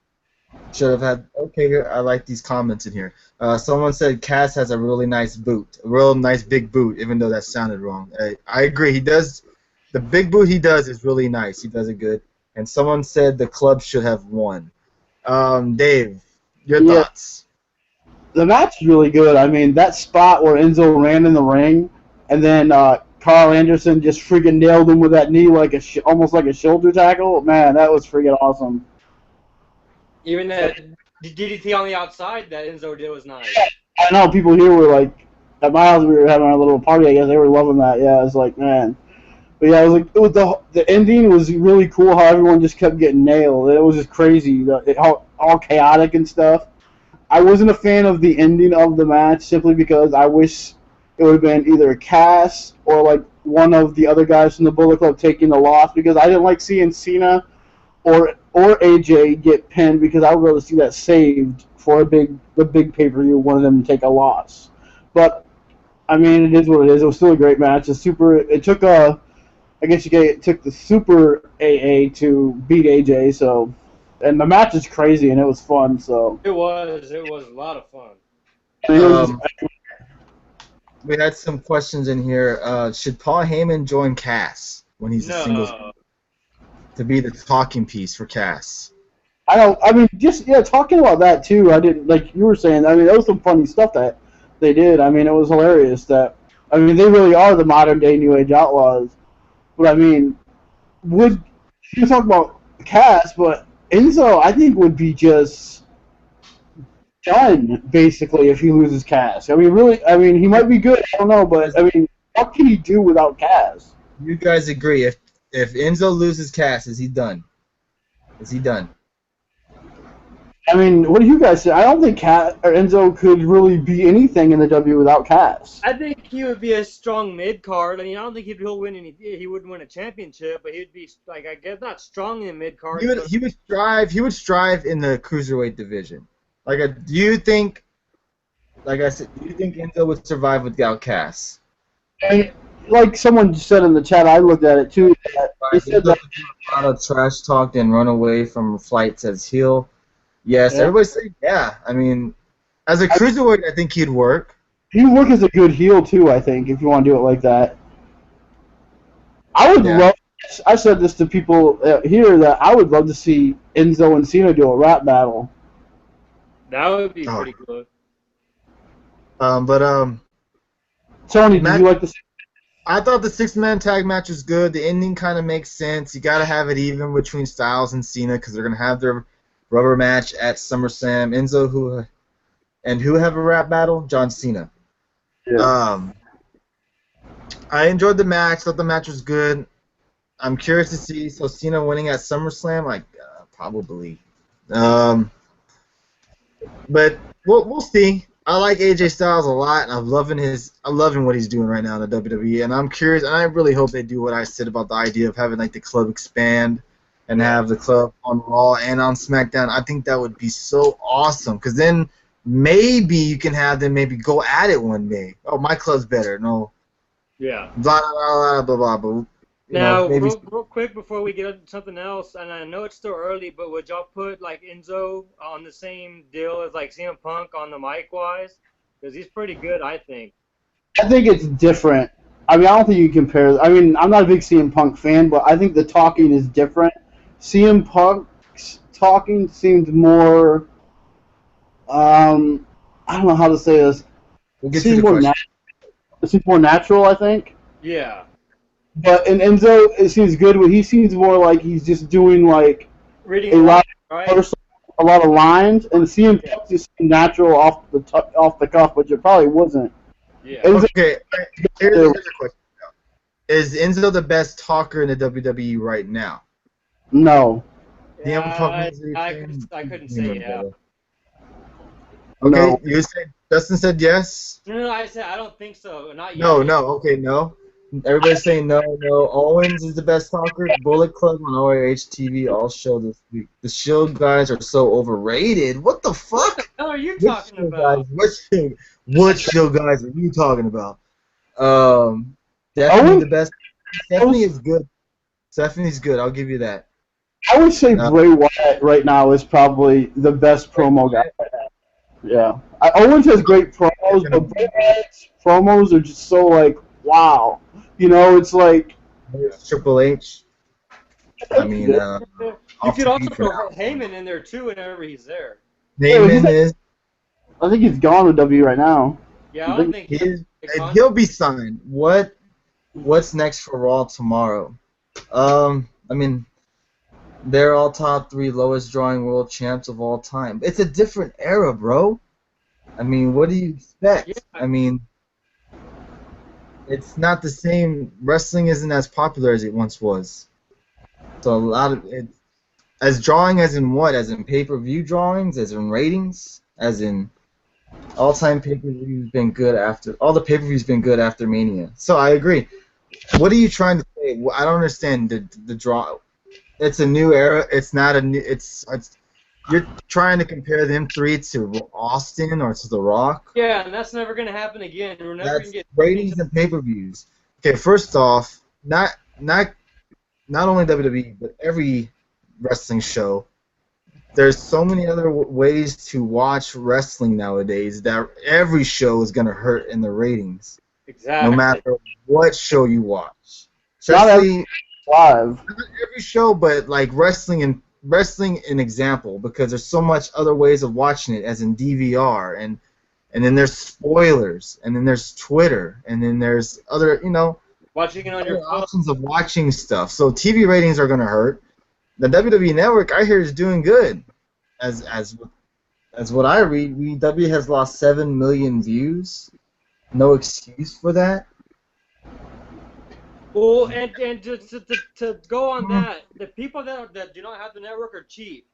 Should have had. Okay, I like these comments in here. Someone said Cass has a really nice boot, a real nice big boot, even though that sounded wrong. I agree. He does. The big boot he does is really nice. He does it good. And someone said the club should have won. Dave, your Yeah, thoughts? the match is really good. I mean, that spot where Enzo ran in the ring, and then Carl Anderson just freaking nailed him with that knee like almost like a shoulder tackle. Man, that was freaking awesome. Even that DDT on the outside that Enzo did was nice. I know people here were like, at my house we were having a little party. I guess they were loving that. Yeah, it's like, man. But yeah, it was the ending was really cool. How everyone just kept getting nailed. It was just crazy. All chaotic and stuff. I wasn't a fan of the ending of the match simply because I wish it would have been either Cass or like one of the other guys from the Bullet Club taking the loss, because I didn't like seeing Cena or AJ get pinned, because I would rather see that saved for the big pay-per-view, one of them to take a loss. But I mean, it is what it is. It was still a great match. It took I guess it took the Super AA to beat AJ. So, and the match is crazy and it was fun. So It was a lot of fun. I mean, it was just, We had some questions in here. Should Paul Heyman join Cass when he's a singles to be the talking piece for Cass? Talking about that too. I didn't, like you were saying. I mean, there was some funny stuff that they did. I mean, it was hilarious. They really are the modern day New Age Outlaws. But I mean, you talk about Cass, but Enzo, I think, would be just done basically if he loses Cass. I mean, really, I mean, he might be good. I don't know, but I mean, what can he do without Cass? You guys agree? If Enzo loses Cass, is he done? Is he done? I mean, what do you guys say? I don't think Enzo could really be anything in the W without Cass. I think he would be a strong mid card. I mean, I don't think he wouldn't win a championship, but he'd be like, I guess, not strong in the mid card. He would strive in the cruiserweight division. Do you think? Like I said, do you think Enzo would survive without Cass? I mean, like someone said in the chat, I looked at it too. They said that a lot of trash talk and run away from flights as heel. Yes, Yeah. everybody say yeah. I mean, as a cruiserweight, I think he'd work. he would work as a good heel too. I think if you want to do it like that, I would love. I said this to people here that I would love to see Enzo and Cena do a rap battle. That would be pretty good. Tony, did you like the? I thought the 6-man tag match was good. The ending kind of makes sense. You got to have it even between Styles and Cena because they're gonna have their rubber match at SummerSlam. Enzo who have a rap battle? John Cena. Yeah. I enjoyed the match. Thought the match was good. I'm curious to see. So Cena winning at SummerSlam, probably. But we'll see. I like AJ Styles a lot, and I'm loving what he's doing right now in the WWE. And I'm curious, and I really hope they do what I said about the idea of having the club expand and have the club on Raw and on SmackDown. I think that would be so awesome, because then maybe you can have them maybe go at it one day. Oh, my club's better. No. Yeah. Blah blah blah blah blah. Now, real quick before we get into something else, and I know it's still early, but would y'all put Enzo on the same deal as CM Punk on the mic wise? Because he's pretty good, I think. I think it's different. I mean, I don't think you can compare. I mean, I'm not a big CM Punk fan, but I think the talking is different. CM Punk's talking seemed more. I don't know how to say this. It seems more natural, I think. Yeah. But in Enzo, it seems good. But he seems more like he's just doing reading a lot of lines, and CM Punk just seemed natural off the cuff, which it probably wasn't. Yeah. Okay. Here's a question. Is Enzo the best talker in the WWE right now? No. I couldn't say yeah. Okay, no. Justin said yes. No, I said I don't think so. Not yet. No. Okay, no. Everybody's saying no. Owens is the best talker. Bullet Club on OAH TV all show this week. The Shield guys are so overrated. What the fuck? What the hell are you talking about? What Shield guys are you talking about? Definitely the best. Stephanie is good. Stephanie's good. I'll give you that. I would say Bray Wyatt right now is probably the best promo guy. Yeah. Owens has great promos, but Bray Wyatt's promos are just so, like, wow. You know, it's like... Triple H. I mean, you could also throw Heyman in there, too, whenever he's there. Heyman is... I think he's gone with W right now. Yeah, I don't think he'll be signed. What's next for Raw tomorrow? I mean, they're all top 3 lowest drawing world champs of all time. It's a different era, bro. I mean, what do you expect? Yeah. I mean, it's not the same. Wrestling isn't as popular as it once was. So a lot of it, as drawing as in what? As in pay-per-view drawings? As in ratings? As in all-time pay-per-views been good after all the pay-per-views been good after Mania. So I agree. What are you trying to say? I don't understand the draw. It's a new era. It's not a new. It's you're trying to compare them 3 to Austin or to The Rock. Yeah, and that's never gonna happen again. We're never gonna get ratings and pay-per-views. Okay, first off, not only WWE but every wrestling show. There's so many other ways to watch wrestling nowadays that every show is gonna hurt in the ratings. Exactly. No matter what show you watch. Especially live. Not every show, but like wrestling an example, because there's so much other ways of watching it, as in DVR, and then there's spoilers, and then there's Twitter, and then there's other, watching it on your phone. Options of watching stuff. So TV ratings are gonna hurt. The WWE Network, I hear, is doing good. As what I read, WWE has lost 7 million views. No excuse for that. Well, and to go on that, the people that do not have the network are cheap.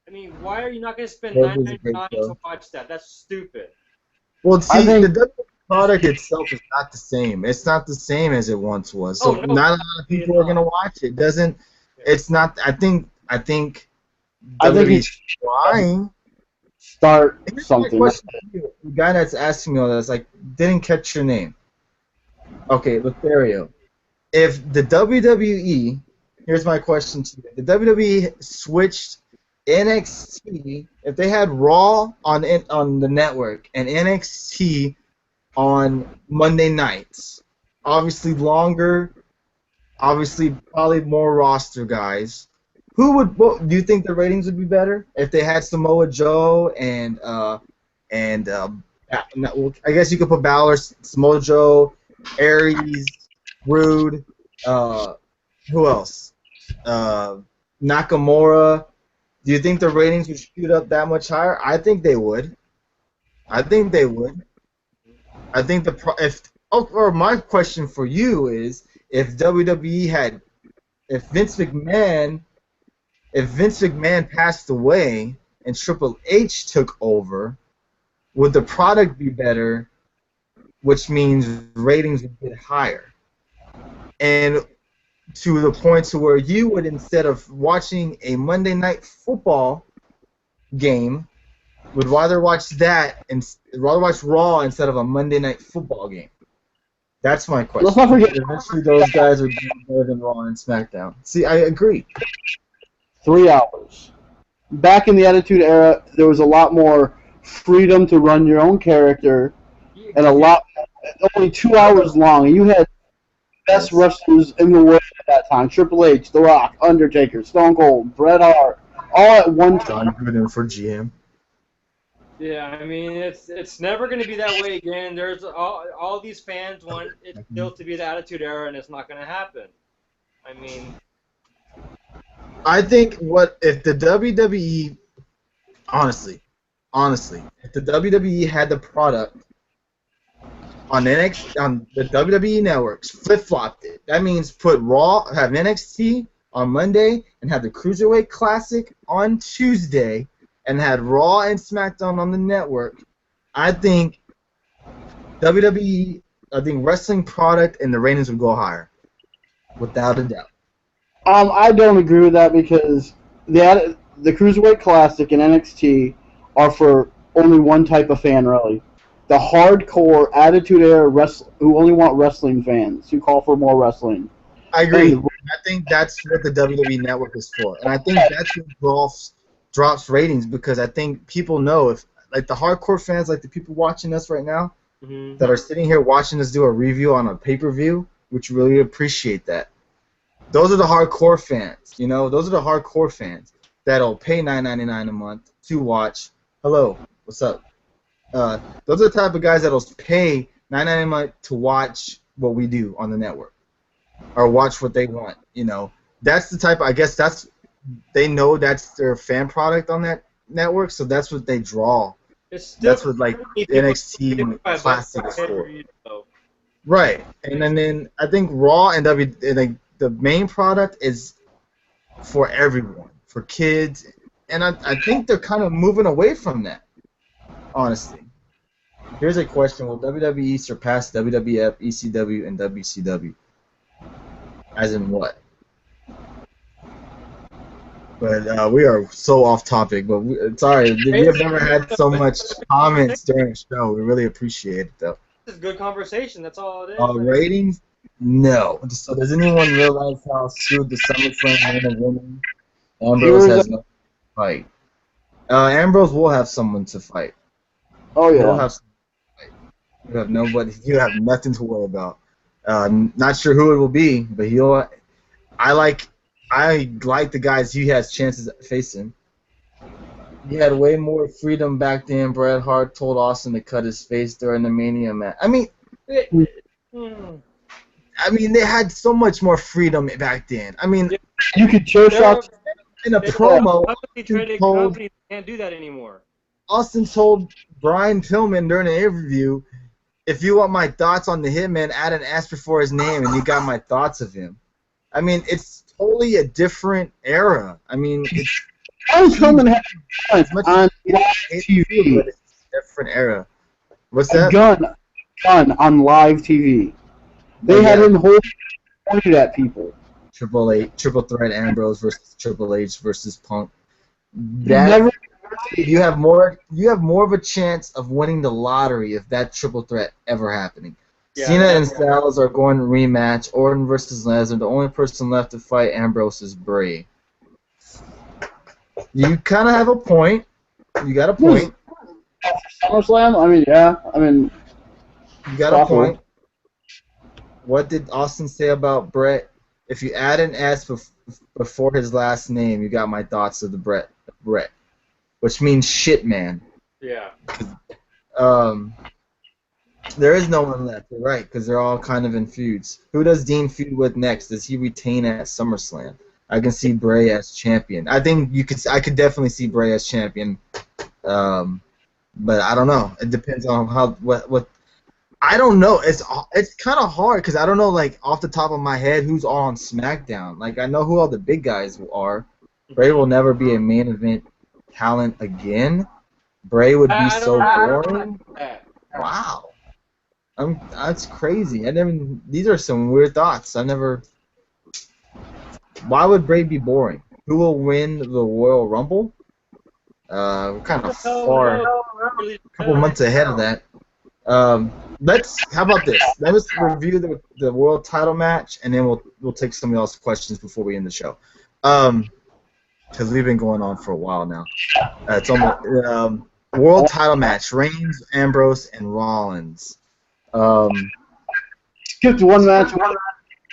I mean, why are you not going to spend $9.99 to watch that? That's stupid. Well, see, the WWE product itself is not the same. It's not the same as it once was. So not a lot of people are going to watch it. It's not. I think WWE's trying. Start something. The guy that's asking me all that is like, didn't catch your name. Okay, Lothario. If the WWE, here's my question to you: the WWE switched NXT, if they had Raw on the network and NXT on Monday nights, obviously longer, obviously probably more roster guys. Do you think the ratings would be better if they had Samoa Joe and I guess you could put Balor, Samoa Joe, Aries, Rude, who else? Nakamura. Do you think the ratings would shoot up that much higher? I think they would. I think my question for you is, if Vince McMahon passed away and Triple H took over, would the product be better, which means ratings would get higher? And to the point to where you would, instead of watching a Monday Night Football game, would rather watch Raw instead of a Monday Night Football game. That's my question. Let's not forget, eventually those guys are doing better than Raw and SmackDown. See, I agree. 3 hours. Back in the Attitude Era, there was a lot more freedom to run your own character, and only 2 hours long. You had best wrestlers in the world at that time: Triple H, The Rock, Undertaker, Stone Cold, Bret Hart, all at one time. John Gruden for GM. Yeah, I mean, it's never going to be that way again. There's all these fans want it still to be the Attitude Era, and it's not going to happen. I mean, I think if the WWE, honestly, if the WWE had the product on the WWE networks, flip-flopped it. That means have NXT on Monday and have the Cruiserweight Classic on Tuesday and had Raw and SmackDown on the network. I think wrestling product and the ratings would go higher, without a doubt. I don't agree with that, because the Cruiserweight Classic and NXT are for only one type of fan, really. The hardcore Attitude Era who only want wrestling fans, who call for more wrestling. I agree. I think that's what the WWE Network is for, and I think that's what drops ratings because I think people know if like the hardcore fans, like the people watching us right now, that are sitting here watching us do a review on a pay-per-view, which really appreciate that. Those are the hardcore fans, you know. Those are the hardcore fans that'll pay $9.99 a month to watch. Hello, what's up? Those are the type of guys that'll pay $9.99 a month to watch what we do on the network, or watch what they want. You know, that's the type. I guess they know that's their fan product on that network, so that's what they draw. That's what like NXT Classic is for. Right, and then I think Raw and the main product is for everyone, for kids, and I think they're kind of moving away from that. Honestly, here's a question: will WWE surpass WWF, ECW, and WCW? As in what? But we are so off topic. But sorry, we have never had so much comments during the show. We really appreciate it, though. This is good conversation. That's all it is. Ratings? No. So does anyone realize how screwed the SummerSlam men and women? Ambrose has no fight. Ambrose will have someone to fight. Oh yeah. He'll have someone to fight. You have nobody. You have nothing to worry about. Not sure who it will be, but I like the guys he has chances at facing. He had way more freedom back then. Bret Hart told Austin to cut his face during the Mania match. I mean, they had so much more freedom back then. I mean, you could chair shots in a promo. Companies can't do that anymore. Austin told Brian Pillman during an interview, "If you want my thoughts on the Hitman, add an S before his name, and you got my thoughts of him." I mean, it's totally a different era. I mean, it's Pillman had on live TV, but it's a different era. What's that? Gun on live TV. They had him pointed at people. Triple threat Ambrose versus Triple H versus Punk. You have more of a chance of winning the lottery if that triple threat ever happening. Yeah, Cena and Styles are going to rematch. Orton versus Lesnar. The only person left to fight Ambrose is Bray. You kind of have a point. You got a point. SummerSlam? I mean, yeah. I mean, you got a point. What did Austin say about Brett? If you add an S before his last name, you got my thoughts of the Brett, which means shit, man. Yeah. There is no one left, you're right, because they're all kind of in feuds. Who does Dean feud with next? Does he retain at SummerSlam? I can see Bray as champion. I think I could definitely see Bray as champion. But I don't know. It depends on what. I don't know. It's kind of hard because I don't know, like, off the top of my head who's all on SmackDown. Like, I know who all the big guys are. Bray will never be a main event talent again. Bray would be so boring. Wow. That's crazy. These are some weird thoughts. Why would Bray be boring? Who will win the Royal Rumble? We're kind of far, a couple months ahead of that. How about this? Let's review the world title match, and then we'll take some of y'all's questions before we end the show. Because we've been going on for a while now. It's almost world title match: Reigns, Ambrose, and Rollins. Skipped one match.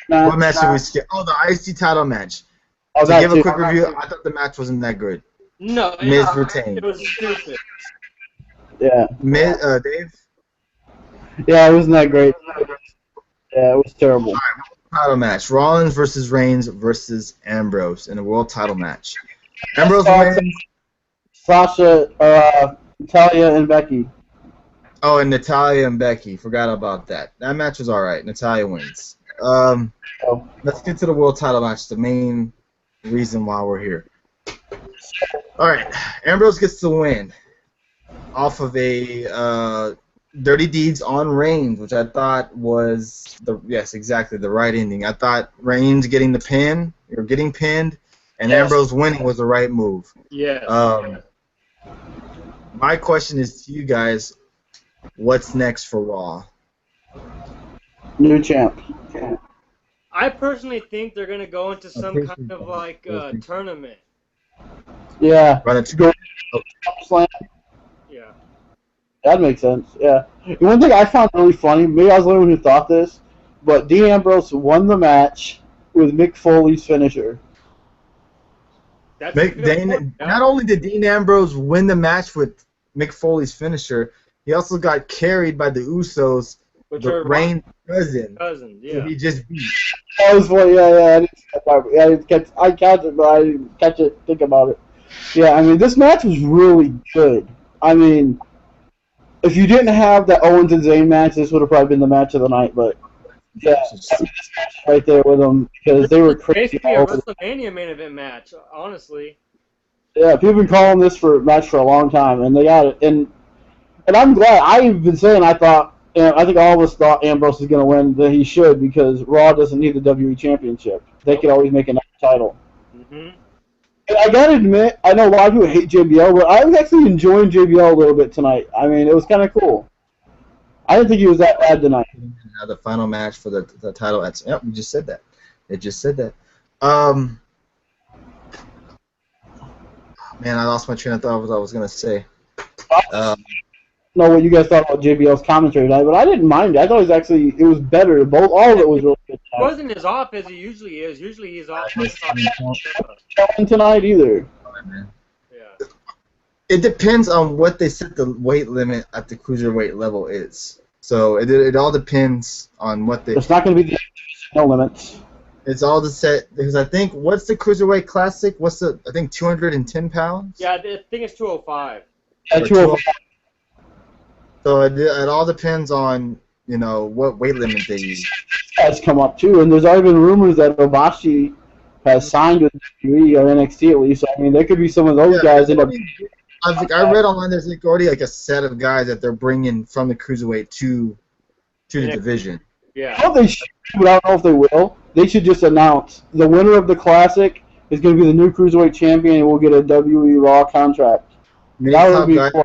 What match did we skip? Oh, the IC title match. To give a quick review, I thought the match wasn't that good. No, Miz retained. It was stupid. Yeah. Dave? Yeah, it wasn't that great. Yeah, it was terrible. All right, title match: Rollins versus Reigns versus Ambrose in a world title match. Ambrose wins. Sasha, Natalya, and Becky. Oh, and Natalya and Becky. Forgot about that. That match was alright. Natalya wins. Let's get to the world title match, the main reason why we're here. Alright, Ambrose gets the win off of a Dirty Deeds on Reigns, which I thought was the right ending. I thought Reigns getting pinned, and Ambrose winning was the right move. Yeah. My question is to you guys, what's next for Raw? New champ. I personally think they're gonna go into some kind of like tournament. Yeah. Run a Go slam. Yeah. That makes sense. Yeah. One thing I found really funny, maybe I was the only one who thought this, but Dean Ambrose won the match with Mick Foley's finisher. That's a good point, yeah. Not only did Dean Ambrose win the match with Mick Foley's finisher, he also got carried by the Usos, Which the are Reigns cousin. cousins, Who yeah. he just beat. That was funny. Yeah. I didn't see that part. Yeah, I catch it, but I didn't catch it. Think about it. Yeah, I mean, this match was really good. I mean, if you didn't have that Owens and Zayn match, this would have probably been the match of the night. But yeah, I mean, this match right there with them because they were crazy. Basically a WrestleMania main event match, honestly. Yeah, people have been calling this for a match for a long time, and they got it. And I'm glad. I've been saying I think all of us thought Ambrose was going to win, that he should, because Raw doesn't need the WWE Championship. They could always make another title. Mm-hmm. And I got to admit, I know a lot of people hate JBL, but I was actually enjoying JBL a little bit tonight. I mean, it was kind of cool. I didn't think he was that bad tonight. Now the final match for the title. Yep, we just said that. It just said that. Man, I lost my train of thought. What I was gonna say. I don't know what you guys thought about JBL's commentary tonight, but I didn't mind it. I thought it was better. All of it was really good. He wasn't as off as he usually is. Usually he's off. Tonight either. Yeah. It depends on what they set the weight limit at the cruiserweight level is. So it all depends on what they. It's not going to be no limits. It's all the set because I think what's the cruiserweight classic? I think 210 pounds. Yeah, I think it's 205. Yeah, 205. So it all depends on what weight limit they use. Has come up too, and there's already been rumors that Obashi has signed with WWE or NXT at least. So, I mean, there could be some of those guys end up. I read online there's already like a set of guys that they're bringing from the cruiserweight to the division. Yeah. I don't know if they should, but I don't know if they will. They should just announce the winner of the Classic is going to be the new cruiserweight champion, and we'll get a WWE Raw contract. That would be cool.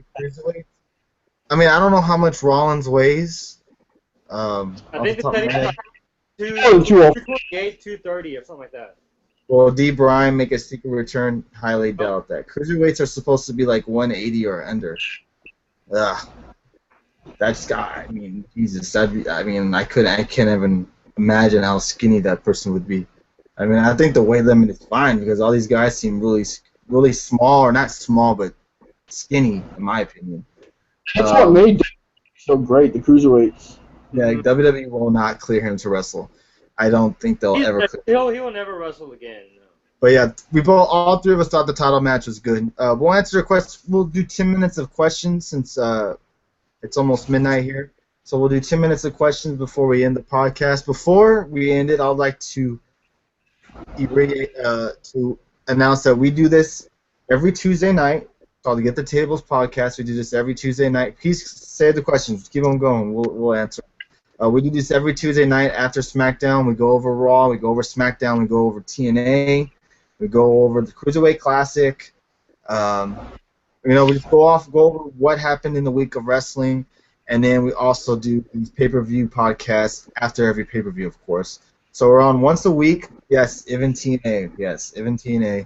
I mean, I don't know how much Rollins weighs. I think it's 228, 230 or something like that. Will D. Bryan make a secret return? Highly doubt that. Cruiserweights are supposed to be like 180 or under. Ugh. That's guy. I mean, Jesus. I can't even imagine how skinny that person would be. I mean, I think the weight limit is fine because all these guys seem really, really small, or not small, but skinny, in my opinion. That's what made so great, the cruiserweights. Yeah, WWE will not clear him to wrestle. I don't think they'll ever clear him. He will never wrestle again. No. But yeah, all three of us thought the title match was good. We'll answer your questions. We'll do 10 minutes of questions since it's almost midnight here. So we'll do 10 minutes of questions before we end the podcast. Before we end it, I'd like to announce that we do this every Tuesday night. Called the Get the Tables podcast. We do this every Tuesday night. Please say the questions. Keep them going. We'll answer. We do this every Tuesday night after SmackDown. We go over Raw. We go over SmackDown. We go over TNA. We go over the Cruiserweight Classic. We just go over what happened in the week of wrestling, and then we also do these pay-per-view podcasts after every pay-per-view, of course. So we're on once a week. Yes, even TNA. Yes, even TNA.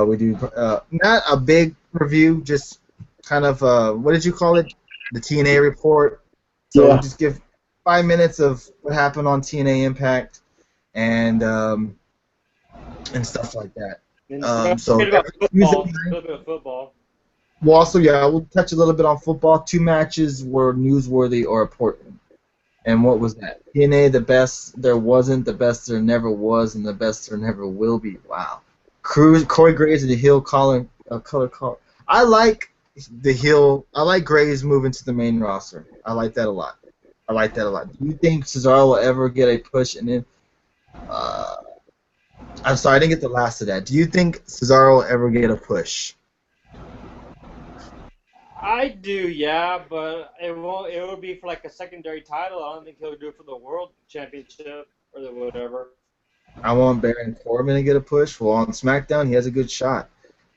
We do not a big review, just kind of what did you call it? The TNA report. So we'll just give 5 minutes of what happened on TNA Impact and stuff like that. So a little bit of football. We'll also we'll touch a little bit on football. 2 matches were newsworthy or important. And what was that? TNA, the best there wasn't, the best there never was, and the best there never will be. Wow. Corey Graves and the heel color. I like the heel. I like Graves moving to the main roster. I like that a lot. Do you think Cesaro will ever get a push? And then, I'm sorry, I didn't get the last of that. Do you think Cesaro will ever get a push? I do, yeah, but it won't. It will be for like a secondary title. I don't think he'll do it for the World Championship or the whatever. I want Baron Corbin to get a push. Well, on SmackDown, he has a good shot.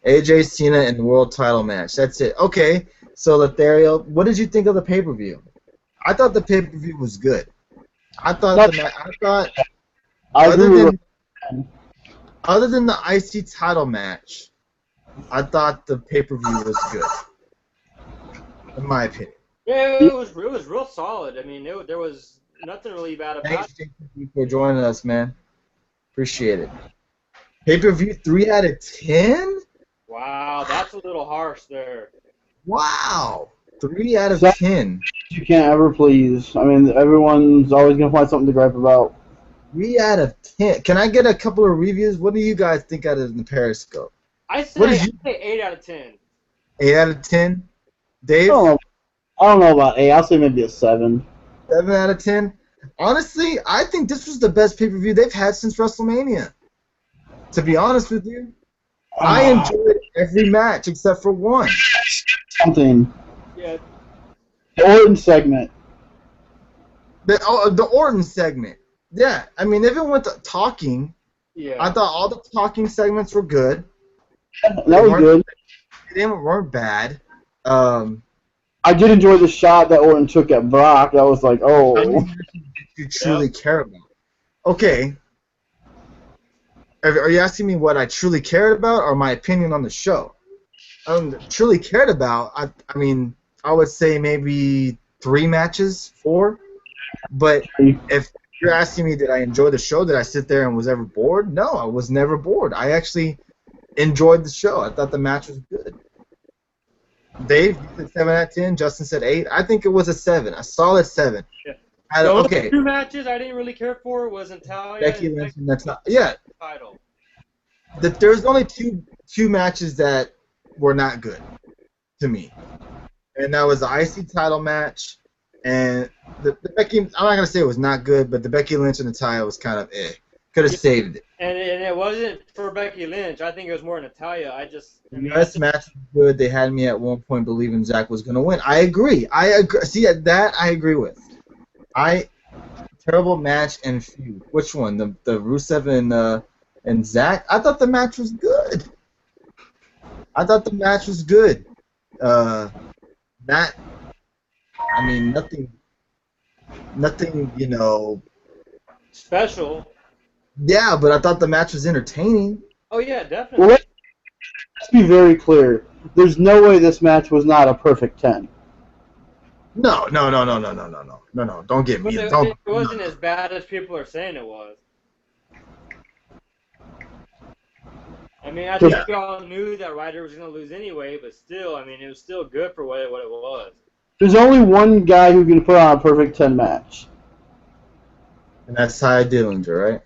AJ Cena in the world title match. That's it. Okay, so Lothario, what did you think of the pay-per-view? I thought the pay-per-view was good. I thought I Other agree with than other than the IC title match, I thought the pay-per-view was good, in my opinion. Yeah, it was real solid. I mean, there was nothing really bad about Thanks, it. JP, for joining us, man. Appreciate it. Pay-per-view 3 out of 10? Wow, that's a little harsh there. Wow. 3 out of Seth, 10. you can't ever please. I mean, everyone's always gonna find something to gripe about. 3 out of 10. Can I get a couple of reviews? What do you guys think out of the Periscope? I What say did you 8 out of 10. 8 out of 10? I Dave? don't know. I don't know about 8. I'll say maybe a 7. 7 out of 10? Honestly, I think this was the best pay-per-view they've had since WrestleMania. To be honest with you, I enjoyed every match except for one. Something. Yeah, The Orton segment. The Orton segment. Yeah, I mean, even with the talking, yeah. I thought all the talking segments were good. That was good. They weren't bad. I did enjoy the shot that Orton took at Brock. That was like, How oh. many matches did you truly care about? Okay. Are you asking me what I truly cared about or my opinion on the show? Truly cared about, I mean, I would say maybe 3 matches, 4. But if you're asking me did I enjoy the show, did I sit there and was ever bored? No, I was never bored. I actually enjoyed the show. I thought the match was good. Dave, you said 7 out of 10. Justin said 8. I think it was a 7, a solid 7. Yeah. Okay. The 2 matches I didn't really care for was Natalia Becky and Lynch, and that's not. Yeah. title. There's only two matches that were not good to me, and that was the IC title match and the Becky. I'm not gonna say it was not good, but the Becky Lynch and Natalia was kind of Could have saved it. And it wasn't for Becky Lynch. I think it was more Natalia. The US match was good. They had me at one point believing Zach was gonna win. I agree. See that I agree with. Terrible match and feud. Which one? The Rusev and Zach? I thought the match was good. Nothing, special. Yeah, but I thought the match was entertaining. Oh yeah, definitely. Well, let's be very clear. There's no way this match was not a perfect 10. No. Don't get me. It wasn't as bad as people are saying it was. I mean, I think we all knew that Ryder was going to lose anyway, but still, I mean, it was still good for what it was. There's only one guy who can put on a perfect 10 match. And that's Ty Dillinger, right?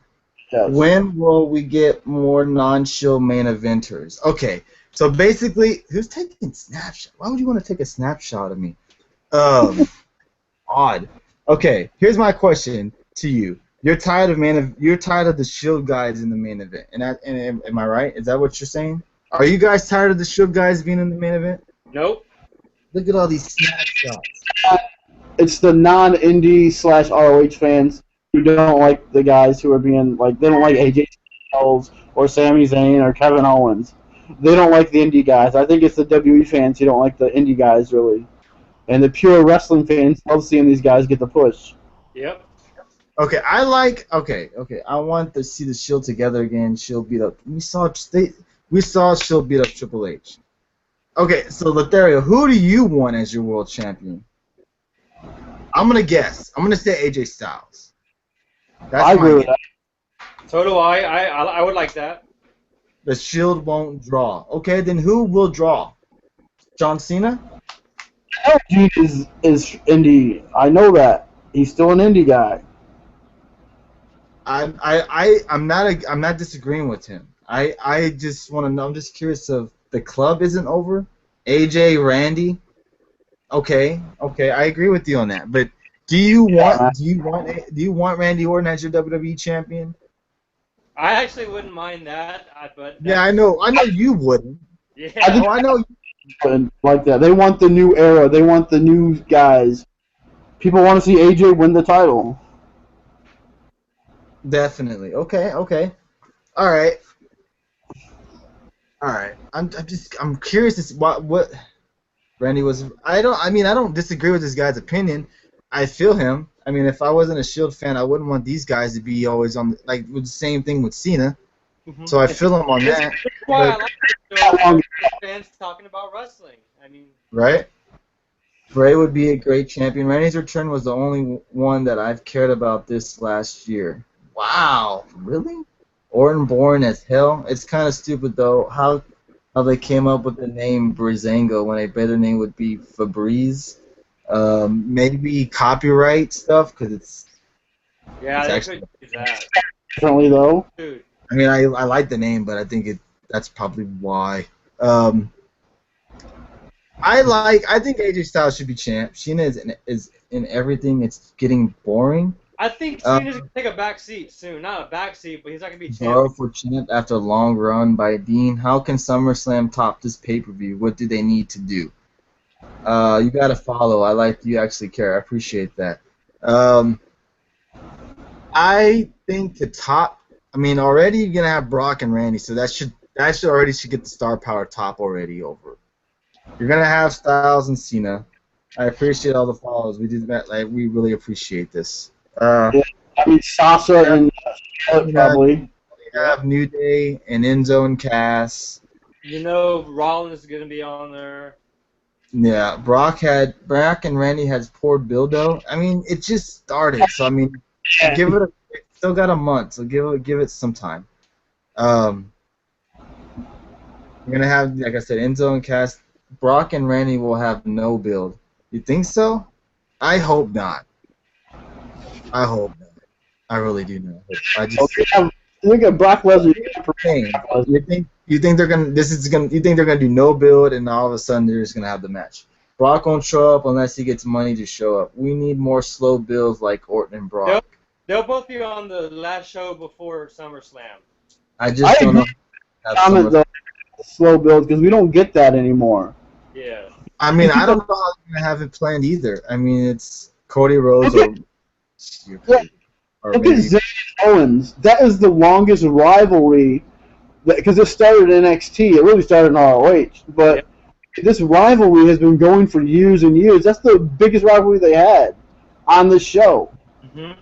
Yes. When will we get more non-show main eventers? Okay, so basically, who's taking snapshot? Why would you want to take a snapshot of me? Odd. Okay, here's my question to you. You're tired of the Shield guys in the main event, and am I right? Is that what you're saying? Are you guys tired of the Shield guys being in the main event? Nope. Look at all these snapshots. It's the non-indie / ROH fans who don't like the guys who are being like they don't like AJ Styles or Sami Zayn or Kevin Owens. They don't like the indie guys. I think it's the WWE fans who don't like the indie guys really, and the pure wrestling fans love seeing these guys get the push. Yep. Okay, I want to see the Shield together again. Shield beat up. We saw Shield beat up Triple H. Okay, so Lothario, who do you want as your world champion? I'm gonna guess. I'm gonna say AJ Styles. I agree with that. So do I. I would like that. The Shield won't draw. Okay, then who will draw? John Cena? LG is indie. I know that. He's still an indie guy. I'm not disagreeing with him. I just want to know. I'm just curious if the club isn't over. AJ, Randy. Okay, I agree with you on that. But do you want Randy Orton as your WWE champion? I actually wouldn't mind that, but Yeah, I know you wouldn't. Yeah. I know. Like that. They want the new era. They want the new guys. People want to see AJ win the title. Definitely. Okay. All right. I'm curious to see what Randy was. I don't disagree with this guy's opinion. I feel him. I mean, if I wasn't a Shield fan, I wouldn't want these guys to be always on like with the same thing with Cena. Mm-hmm. So I feel them on that. That's why I like fans talking about wrestling. I mean, right? Bray would be a great champion. Randy's return was the only one that I've cared about this last year. Wow, really? Orton boring as hell. It's kind of stupid though how they came up with the name Breezango when a better name would be Febreze. Maybe copyright stuff because it's they actually could use that. Differently though. Dude. I mean, I like the name, but I think that's probably why. I think AJ Styles should be champ. Cena is in everything. It's getting boring. I think Cena's gonna take a back seat soon. Not a back seat, but he's not gonna be champ. Borrow for champ after a long run by Dean. How can SummerSlam top this pay-per-view? What do they need to do? You gotta follow. I like you actually care. I appreciate that. I think the top. I mean, already you're gonna have Brock and Randy, so that should already get the star power top already over. You're gonna have Styles and Cena. I appreciate all the follows. We did that. Like, we really appreciate this. I mean, Sasha and Charlotte probably. You have New Day and Enzo and Cass. You know, Rollins is gonna be on there. Yeah, Brock and Randy has poor build though. I mean, it just started, so I mean, give it still got a month, so give it some time. You're gonna have, like I said, Enzo and Cass. Brock and Randy will have no build. You think so? I hope not. I hope not. I really do not. Look at Brock Lesnar. You think they're gonna do no build and all of a sudden they're just gonna have the match? Brock won't show up unless he gets money to show up. We need more slow builds like Orton and Brock. They'll both be on the last show before SummerSlam. I don't know. Comment the slow builds because we don't get that anymore. Yeah. I mean, I don't know how they're gonna have it planned either. I mean, it's Cody Rhodes or Look at Zayn and Owens. That is the longest rivalry because it started in NXT. It really started in ROH, but this rivalry has been going for years and years. That's the biggest rivalry they had on the show. Mm-hmm.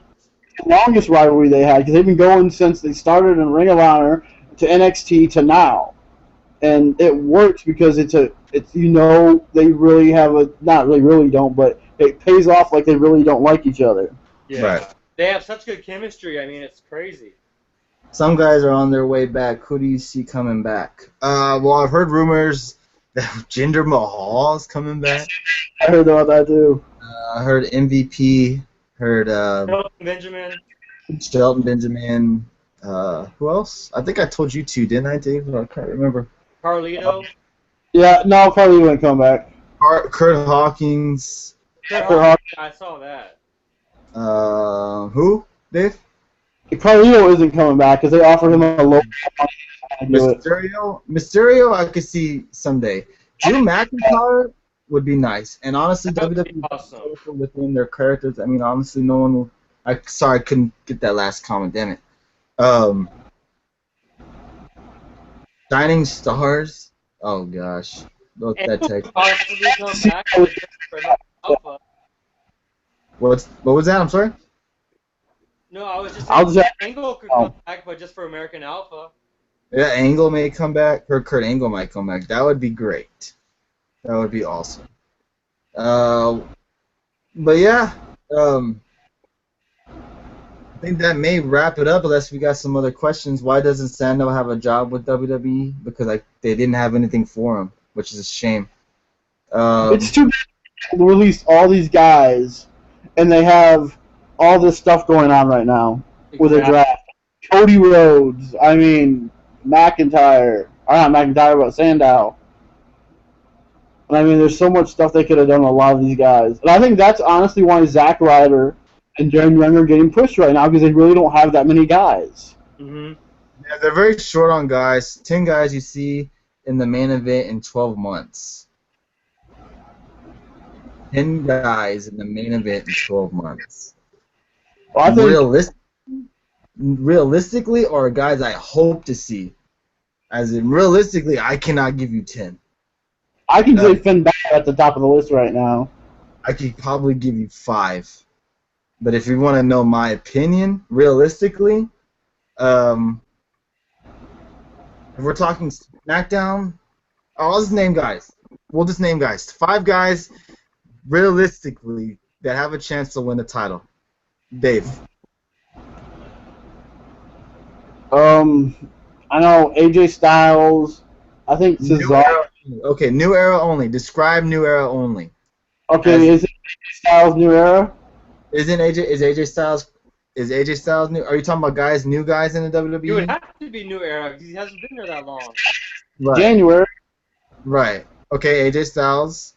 The longest rivalry they had because they've been going since they started in Ring of Honor to NXT to now, and it works because it's they really have really don't, but it pays off like they really don't like each other. Yeah. Right. They have such good chemistry. I mean, it's crazy. Some guys are on their way back. Who do you see coming back? Well, I've heard rumors that Jinder Mahal is coming back. I heard about that too. I heard MVP. Heard Shelton Benjamin. Who else? I think I told you two, didn't I, Dave? I can't remember. Carlito. Yeah, no, Carlito wouldn't come back. Kurt Hawkins. I saw that. Who? Dave? Carlito isn't coming back because they offered him a low. Mysterio, I could see someday. Drew McIntyre would be nice, and honestly, WWE awesome. Within their characters. I mean, honestly, no one will. Sorry, I couldn't get that last comment. Damn it. Shining Stars. Oh gosh, look that text. What was that? I'm sorry. No, I was just saying Angle could come back, but just for American Alpha. Yeah, Angle may come back, or Kurt Angle might come back. That would be great. That would be awesome. But yeah, I think that may wrap it up unless we got some other questions. Why doesn't Sandow have a job with WWE? Because they didn't have anything for him, which is a shame. It's too bad they released all these guys, and they have all this stuff going on right now with a draft. Cody Rhodes, I mean, McIntyre, or not McIntyre, but Sandow. And I mean, there's so much stuff they could have done with a lot of these guys. And I think that's honestly why Zack Ryder and Jeremy Young are getting pushed right now, because they really don't have that many guys. Mm-hmm. Yeah, they're very short on guys. 10 guys you see in the main event in 12 months. 10 guys in the main event in 12 months. Well, I think realistically, or guys I hope to see. As in, realistically, I cannot give you 10. I can say Finn Balor at the top of the list right now. I could probably give you 5. But if you want to know my opinion, realistically, if we're talking SmackDown, I'll just name guys. We'll just name guys. 5 guys, realistically, that have a chance to win the title. Dave. I know AJ Styles. I think Cesaro. Okay, new era only. Describe new era only. Okay, is it AJ Styles new era? Is AJ Styles new? Are you talking about new guys in the WWE? It would have to be new era because he hasn't been there that long. Right. January. Right. Okay, AJ Styles.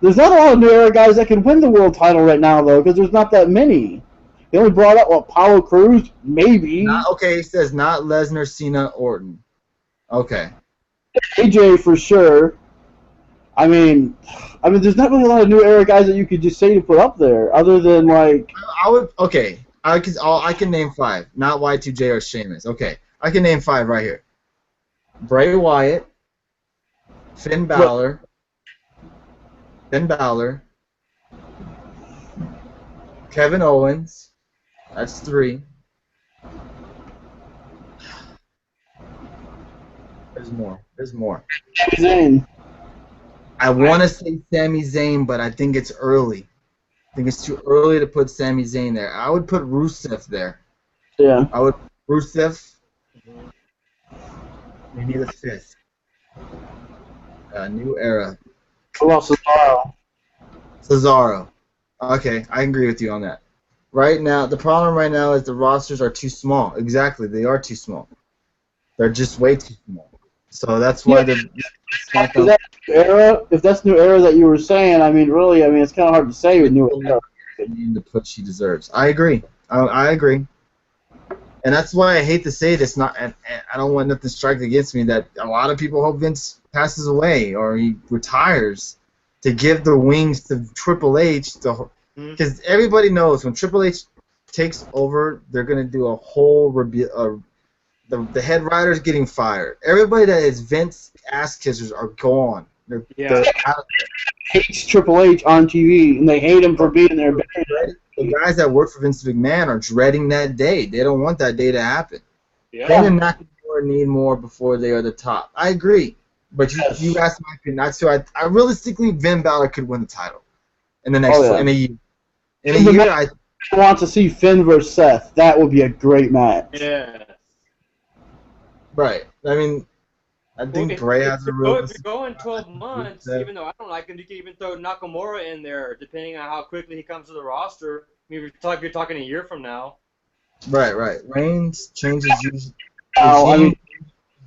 There's not a lot of new era guys that can win the world title right now, though, because there's not that many. They only brought up, Apollo Crews? Maybe. Okay, he says not Lesnar, Cena, Orton. Okay. AJ for sure. I mean, there's not really a lot of new era guys that you could just say to put up there, other than I can name 5, not Y2J or Sheamus. Okay, I can name 5 right here. Bray Wyatt, Finn Balor, Kevin Owens. That's 3. There's more. Zayn. I want to say Sami Zayn, but I think it's early. I think it's too early to put Sami Zayn there. I would put Rusev there. Yeah. I would put Rusev. Maybe the 5th. New era. Who else? Cesaro. Okay, I agree with you on that. Right now, the problem right now is the rosters are too small. Exactly, they are too small. They're just way too small. So that's why the SmackDown. If that's new era that you were saying, really, it's kind of hard to say with new era. The push he deserves. I agree. I agree. And that's why I hate to say this. And I don't want nothing to strike against me that a lot of people hope Vince passes away or he retires to give the wings to Triple H. Because everybody knows when Triple H takes over, they're going to do a whole the head writer's getting fired. Everybody that is Vince ass kissers are gone. They're out of there. Hates Triple H on TV, and they hate him for being there. The guys that work for Vince McMahon are dreading that day. They don't want that day to happen. Yeah. They and McIntyre need more before they are the top. I agree. But you asked my opinion. So I realistically, Finn Balor could win the title in the next in a year. In a year, I want to see Finn versus Seth. That would be a great match. Yeah. Right. I think Bray has a real. If you're going 12 months, even though I don't like him, you can even throw Nakamura in there, depending on how quickly he comes to the roster. You're talking a year from now. Right. Reigns changes usually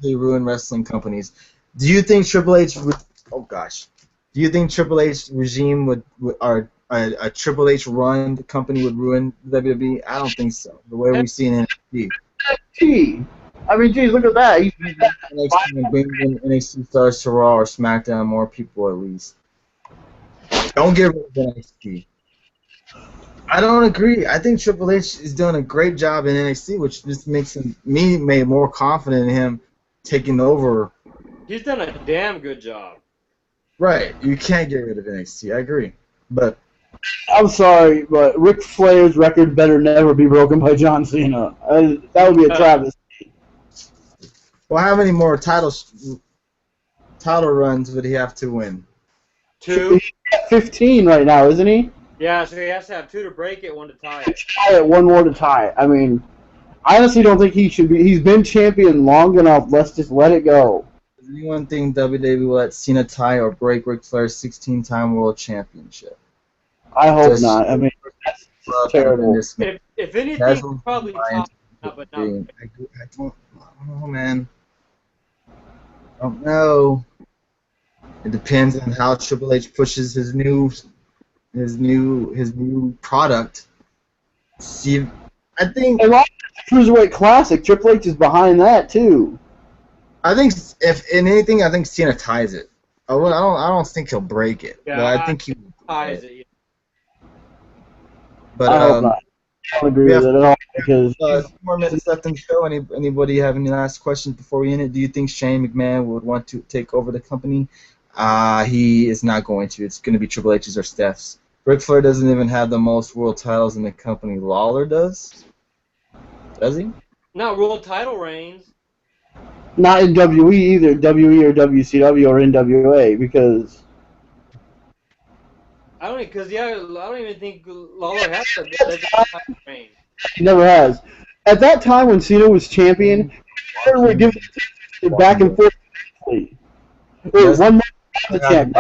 they ruin wrestling companies. Do you think Triple H would? Oh gosh. Do you think Triple H regime or a Triple H run company would ruin WWE? I don't think so. The way we've seen it in NXT. Geez, look at that. He's bringing NXT stars to Raw or SmackDown, more people at least. Don't get rid of NXT. I don't agree. I think Triple H is doing a great job in NXT, which just makes me more confident in him taking over. He's done a damn good job. Right. You can't get rid of NXT. I agree. But I'm sorry, but Ric Flair's record better never be broken by John Cena. That would be a travesty. Well, how many more title runs would he have to win? 2. He's at 15 right now, isn't he? Yeah, so he has to have 2 to break it, 1 to tie it. One more to tie it. I honestly don't think he should be. He's been champion long enough. Let's just let it go. Does anyone think WWE will let Cena tie or break Ric Flair's 16-time world championship? I hope not. That's terrible. If anything, probably top, but not. I don't know, man. I don't know. It depends on how Triple H pushes his new product. See, I think a lot of the Cruiserweight Classic, Triple H is behind that too. I think if in anything, I think Cena ties it. I don't think he'll break it. Yeah, but I think he ties it. Yeah. But I hope not. I don't agree with it at all because 4 more minutes left in the show. Anybody have any last questions before we end it? Do you think Shane McMahon would want to take over the company? He is not going to. It's going to be Triple H's or Steph's. Ric Flair doesn't even have the most world titles in the company. Lawler does? Does he? Not world title reigns. Not in WWE either, WWE or WCW or NWA, because I don't even think Lawler has a title reign. he never has. At that time when Cena was champion, Flair would give it back and forth. Wait, Yes. one more the champ.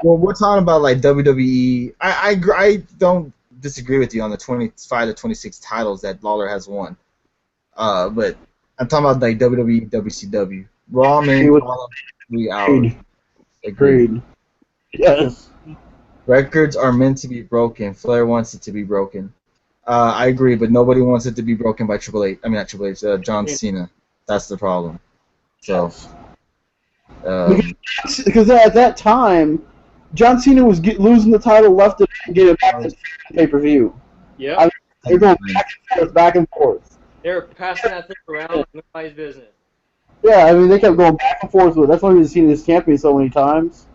Well, we're talking about like WWE. I don't disagree with you on the 25 to 26 titles that Lawler has won. But I'm talking about like WWE, WCW. Raw, main column, 3 hours. Agreed. Yes. Records are meant to be broken. Flair wants it to be broken. I agree, but nobody wants it to be broken by Triple H. I mean, not Triple H. John Cena. That's the problem. So. Because at that time, John Cena was losing the title left and getting back to pay-per-view. Yeah. They're going back and forth. They were passing that thing around nobody's business. Yeah, I mean, they kept going back and forth with it. That's why we've seen this champion so many times.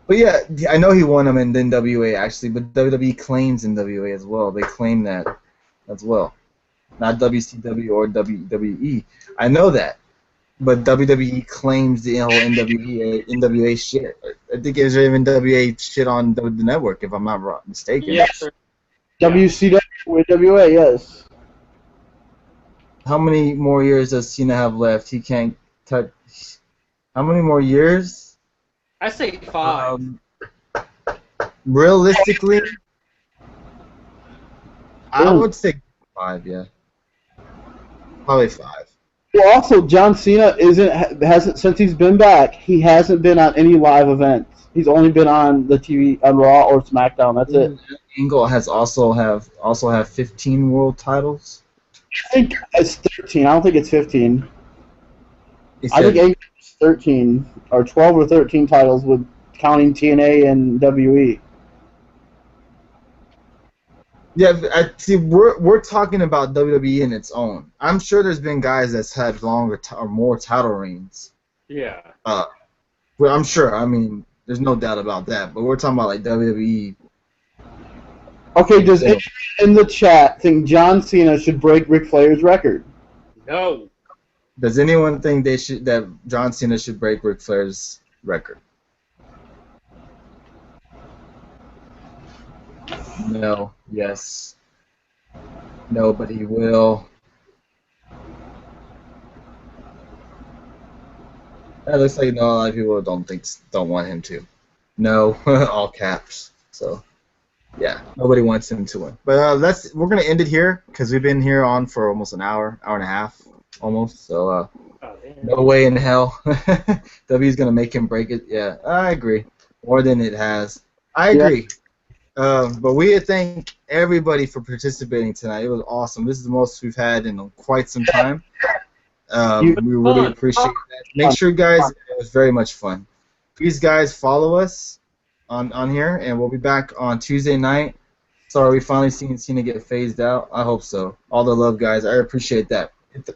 But yeah, I know he won them in NWA actually, but WWE claims NWA as well. They claim that as well. Not WCW or WWE. I know that. But WWE claims the whole NWA shit. I think there's even NWA shit on the network, if I'm not mistaken. Yes. WCW with WA, yes. How many more years does Cena have left? He can't touch. How many more years? I say 5. Realistically, I would say 5. Yeah, probably 5. Well, also, John Cena hasn't since he's been back. He hasn't been on any live events. He's only been on the TV on Raw or SmackDown. That's it. Angle has also have 15 world titles. I think it's 13. I don't think it's 15. I think Angle is 13 or 12 or 13 titles with counting TNA and WE. Yeah, see, we're talking about WWE in its own. I'm sure there's been guys that's had longer or more title reigns. Yeah. Well, I'm sure. I mean, there's no doubt about that. But we're talking about like WWE. Okay, does anyone in the chat think John Cena should break Ric Flair's record? No. Does anyone think that John Cena should break Ric Flair's record? No. Yes. No, but he will. It looks like a lot of people don't want him to. No, all caps. So, yeah, nobody wants him to win. But we're gonna end it here because we've been here on for almost an hour and a half, almost. So, no way in hell W's gonna make him break it. Yeah, I agree. More than it has. I agree. But we thank everybody for participating tonight. It was awesome. This is the most we've had in quite some time. We really appreciate that. Make sure, guys, it was very much fun. Please, guys, follow us on here, and we'll be back on Tuesday night. Sorry, we finally seen Cena get phased out. I hope so. All the love, guys. I appreciate that.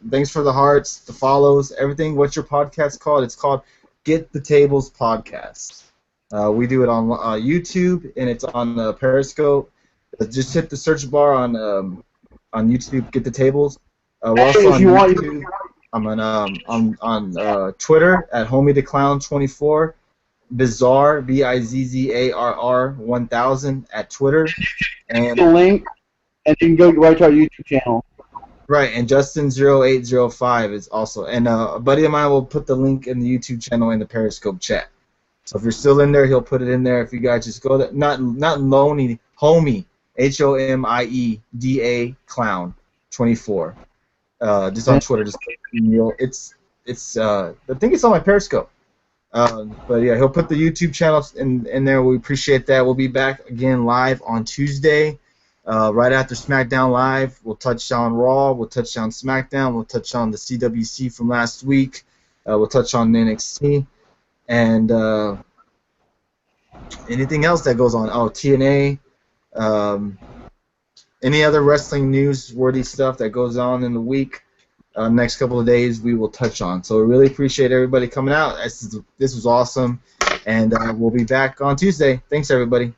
Thanks for the hearts, the follows, everything. What's your podcast called? It's called Get the Tables Podcast. We do it on YouTube, and it's on Periscope. Just hit the search bar on YouTube. Get the Tables. We're also on YouTube. I'm on Twitter at HomieTheClown24. Bizarre BIZZARR 1000 at Twitter. And the link, and you can go right to our YouTube channel. Right, and Justin0805 is also, and a buddy of mine will put the link in the YouTube channel in the Periscope chat. So if you're still in there, he'll put it in there. If you guys just go there, not Loney, Homie, HOMIEDA Clown 24. Just on Twitter, just I think it's on my Periscope. But yeah, he'll put the YouTube channel in there. We appreciate that. We'll be back again live on Tuesday, right after SmackDown Live. We'll touch on Raw. We'll touch on SmackDown. We'll touch on the CWC from last week. We'll touch on NXT. And anything else that goes on. Oh, TNA. Any other wrestling news-worthy stuff that goes on in the week, next couple of days, we will touch on. So we really appreciate everybody coming out. This was awesome. And we'll be back on Tuesday. Thanks, everybody.